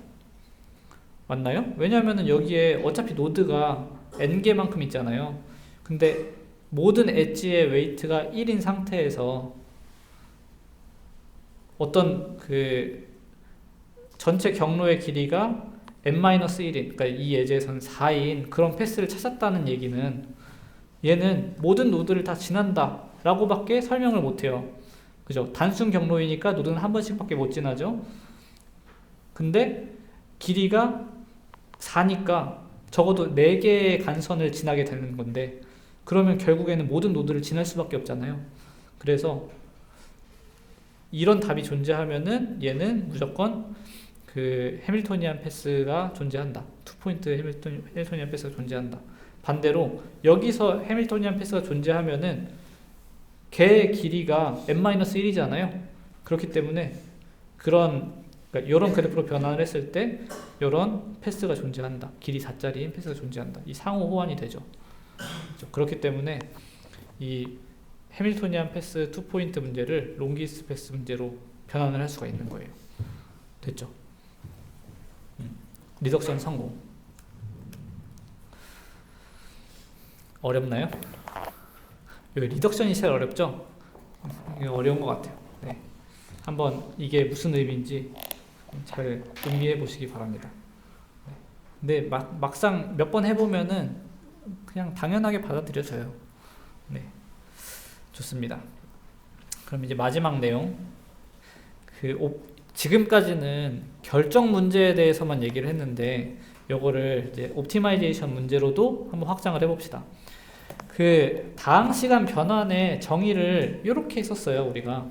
맞나요? 왜냐하면은 여기에 어차피 노드가 n개만큼 있잖아요. 근데 모든 엣지의 웨이트가 1인 상태에서 어떤 그 전체 경로의 길이가 n-1인, 그러니까 이 예제에서는 4인 그런 패스를 찾았다는 얘기는 얘는 모든 노드를 다 지난다 라고 밖에 설명을 못해요. 그죠? 단순 경로이니까 노드는 한 번씩 밖에 못 지나죠. 근데 길이가 4니까 적어도 4개의 간선을 지나게 되는 건데, 그러면 결국에는 모든 노드를 지날 수밖에 없잖아요. 그래서 이런 답이 존재하면은 얘는 무조건 그 해밀토니안 패스가 존재한다. 2포인트 해밀토니안 패스가 존재한다. 반대로 여기서 해밀토니안 패스가 존재하면은 걔의 길이가 n-1이잖아요. 그렇기 때문에 그러니까 이런 그래프로 변환을 했을 때 이런 패스가 존재한다. 길이 4짜리인 패스가 존재한다. 이 상호 호환이 되죠. 그렇기 때문에 이 해밀토니안 패스 2포인트 문제를 롱기스트 패스 문제로 변환을 할 수가 있는 거예요. 됐죠? 리덕션 성공. 어렵나요? 여기 리덕션이 제일 어렵죠? 이게 어려운 것 같아요. 네. 한번 이게 무슨 의미인지 잘 음미해 보시기 바랍니다. 네. 근데 막상 몇 번 해보면은 그냥 당연하게 받아들여져요. 네. 좋습니다. 그럼 이제 마지막 내용. 지금까지는 결정 문제에 대해서만 얘기를 했는데, 요거를 이제 옵티마이제이션 문제로도 한번 확장을 해봅시다. 다항 시간 변환의 정의를 이렇게 했었어요. 우리가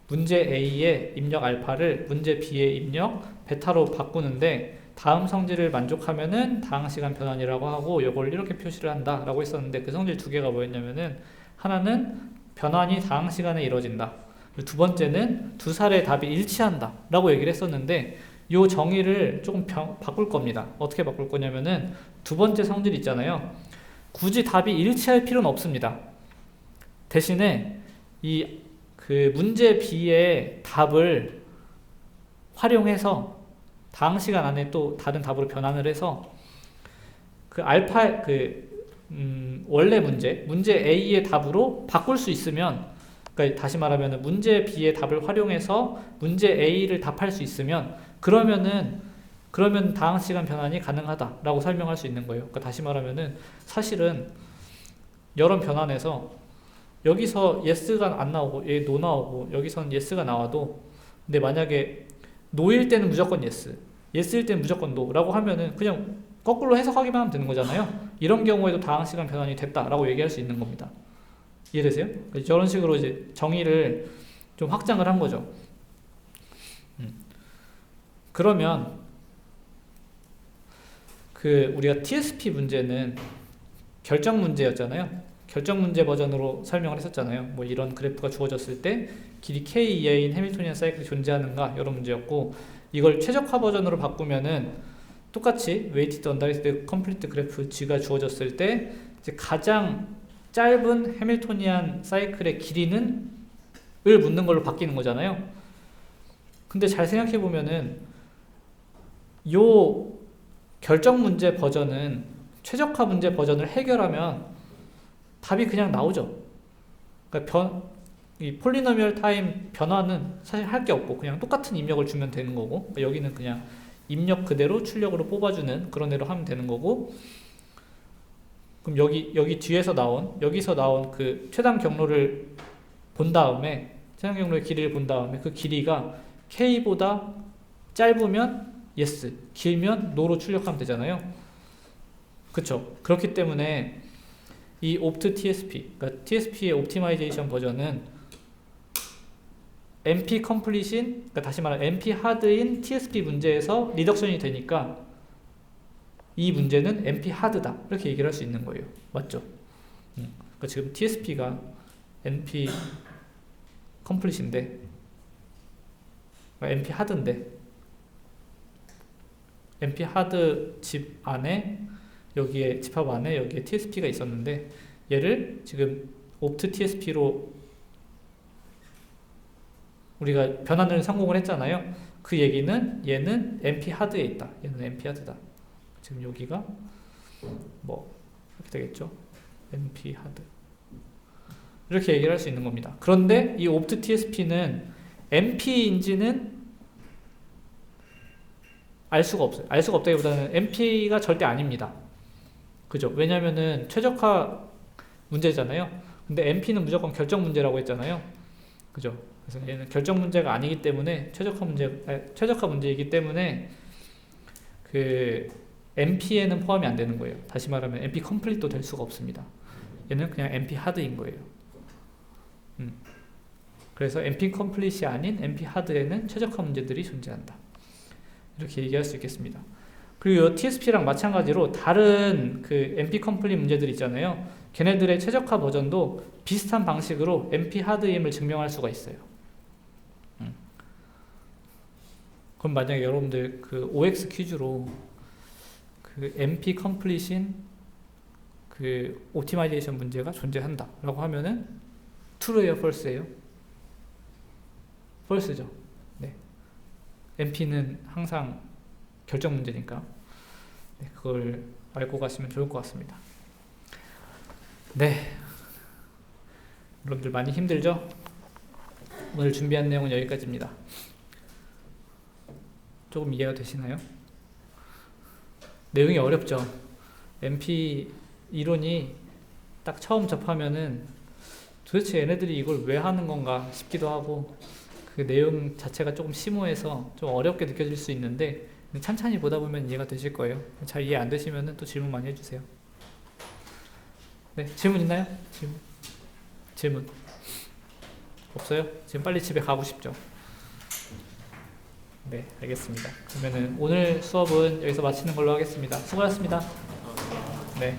문제 A의 입력 알파를 문제 B의 입력 베타로 바꾸는데, 다음 성질을 만족하면은 다항 시간 변환이라고 하고 이걸 이렇게 표시를 한다라고 했었는데, 그 성질 두 개가 뭐였냐면은, 하나는 변환이 다항 시간에 이루어진다, 두 번째는 두 살의 답이 일치한다 라고 얘기를 했었는데, 이 정의를 조금 바꿀 겁니다. 어떻게 바꿀 거냐면은, 두 번째 성질 있잖아요. 굳이 답이 일치할 필요는 없습니다. 대신에 문제 B의 답을 활용해서 다항 시간 안에 또 다른 답으로 변환을 해서 원래 문제 A의 답으로 바꿀 수 있으면, 그러니까 다시 말하면 문제 B의 답을 활용해서 문제 A를 답할 수 있으면 그러면 다항 시간 변환이 가능하다라고 설명할 수 있는 거예요. 그러니까 다시 말하면은 사실은 여러 변환에서 여기서 yes가 안 나오고 no 나오고 여기서는 yes가 나와도, 근데 만약에 no일 때는 무조건 yes일 때는 무조건 no라고 하면은 그냥 거꾸로 해석하기만 하면 되는 거잖아요. 이런 경우에도 다항 시간 변환이 됐다라고 얘기할 수 있는 겁니다. 이해되세요? 저런 식으로 이제 정의를 좀 확장을 한 거죠. 그러면 우리가 TSP 문제는 결정 문제였잖아요. 결정 문제 버전으로 설명을 했었잖아요. 뭐 이런 그래프가 주어졌을 때 길이 k 이하인 해밀토니안 사이클이 존재하는가, 이런 문제였고, 이걸 최적화 버전으로 바꾸면은 똑같이 웨이티드 언다이스드 컴플리트 그래프 G가 주어졌을 때 이제 가장 짧은 해밀토니안 사이클의 길이는 묻는 걸로 바뀌는 거잖아요. 근데 잘 생각해 보면은 요 결정 문제 버전은 최적화 문제 버전을 해결하면 답이 그냥 나오죠. 그러니까 이 폴리노미얼 타임 변화는 사실 할 게 없고 그냥 똑같은 입력을 주면 되는 거고, 그러니까 여기는 그냥 입력 그대로 출력으로 뽑아주는 그런 애로 하면 되는 거고, 그럼 여기 뒤에서 여기서 나온 그 최단 경로를 본 다음에, 최단 경로의 길이를 본 다음에 그 길이가 k보다 짧으면 yes, 길면 no로 출력하면 되잖아요. 그쵸? 그렇기 때문에 이 opt TSP, 그러니까 TSP의 옵티마이제이션 버전은 NP 컴플릿인, 그러니까 다시 말하면 NP 하드인 TSP 문제에서 리덕션이 되니까 이 문제는 NP 하드다, 이렇게 얘기를 할 수 있는 거예요. 맞죠? 그러니까 지금 TSP가 NP 컴플릿인데, 그러니까 NP 하드인데, NP 하드 집 안에, 여기에 집합 안에 여기에 TSP가 있었는데, 얘를 지금 opt TSP로 우리가 변환을 성공을 했잖아요. 그 얘기는 얘는 NP 하드에 있다, 얘는 NP 하드다. 지금 여기가 뭐 이렇게 되겠죠. NP 하드, 이렇게 얘기를 할 수 있는 겁니다. 그런데 이 opt TSP는 NP인지는 알 수가 없어요. 알 수가 없다기보다는 NP가 절대 아닙니다. 그죠? 왜냐면은 최적화 문제잖아요. 근데 NP는 무조건 결정 문제라고 했잖아요. 그죠? 그래서 얘는 결정 문제가 아니기 때문에 최적화 문제이기 때문에 그 NP에는 포함이 안 되는 거예요. 다시 말하면 NP 컴플릿도 될 수가 없습니다. 얘는 그냥 NP 하드인 거예요. 그래서 NP 컴플릿이 아닌 NP 하드에는 최적화 문제들이 존재한다, 이렇게 얘기할 수 있겠습니다. 그리고 이 TSP랑 마찬가지로 다른 그 NP 컴플릿 문제들 있잖아요. 걔네들의 최적화 버전도 비슷한 방식으로 NP 하드임을 증명할 수가 있어요. 그럼 만약에 여러분들 그 OX 퀴즈로 그 NP 컴플릿인 그 옵티마이제이션 문제가 존재한다 라고 하면은 true예요, false예요? false죠. 네. NP는 항상 결정 문제니까, 네, 그걸 알고 가시면 좋을 것 같습니다. 네, 여러분들 많이 힘들죠? 오늘 준비한 내용은 여기까지입니다. 조금 이해가 되시나요? 내용이 어렵죠? NP 이론이 딱 처음 접하면은 도대체 얘네들이 이걸 왜 하는 건가 싶기도 하고, 그 내용 자체가 조금 심오해서 좀 어렵게 느껴질 수 있는데 찬찬히 보다 보면 이해가 되실 거예요. 잘 이해 안 되시면은 또 질문 많이 해주세요. 네, 질문 있나요? 질문 없어요? 지금 빨리 집에 가고 싶죠? 네, 알겠습니다. 그러면은 오늘 수업은 여기서 마치는 걸로 하겠습니다. 수고하셨습니다. 네.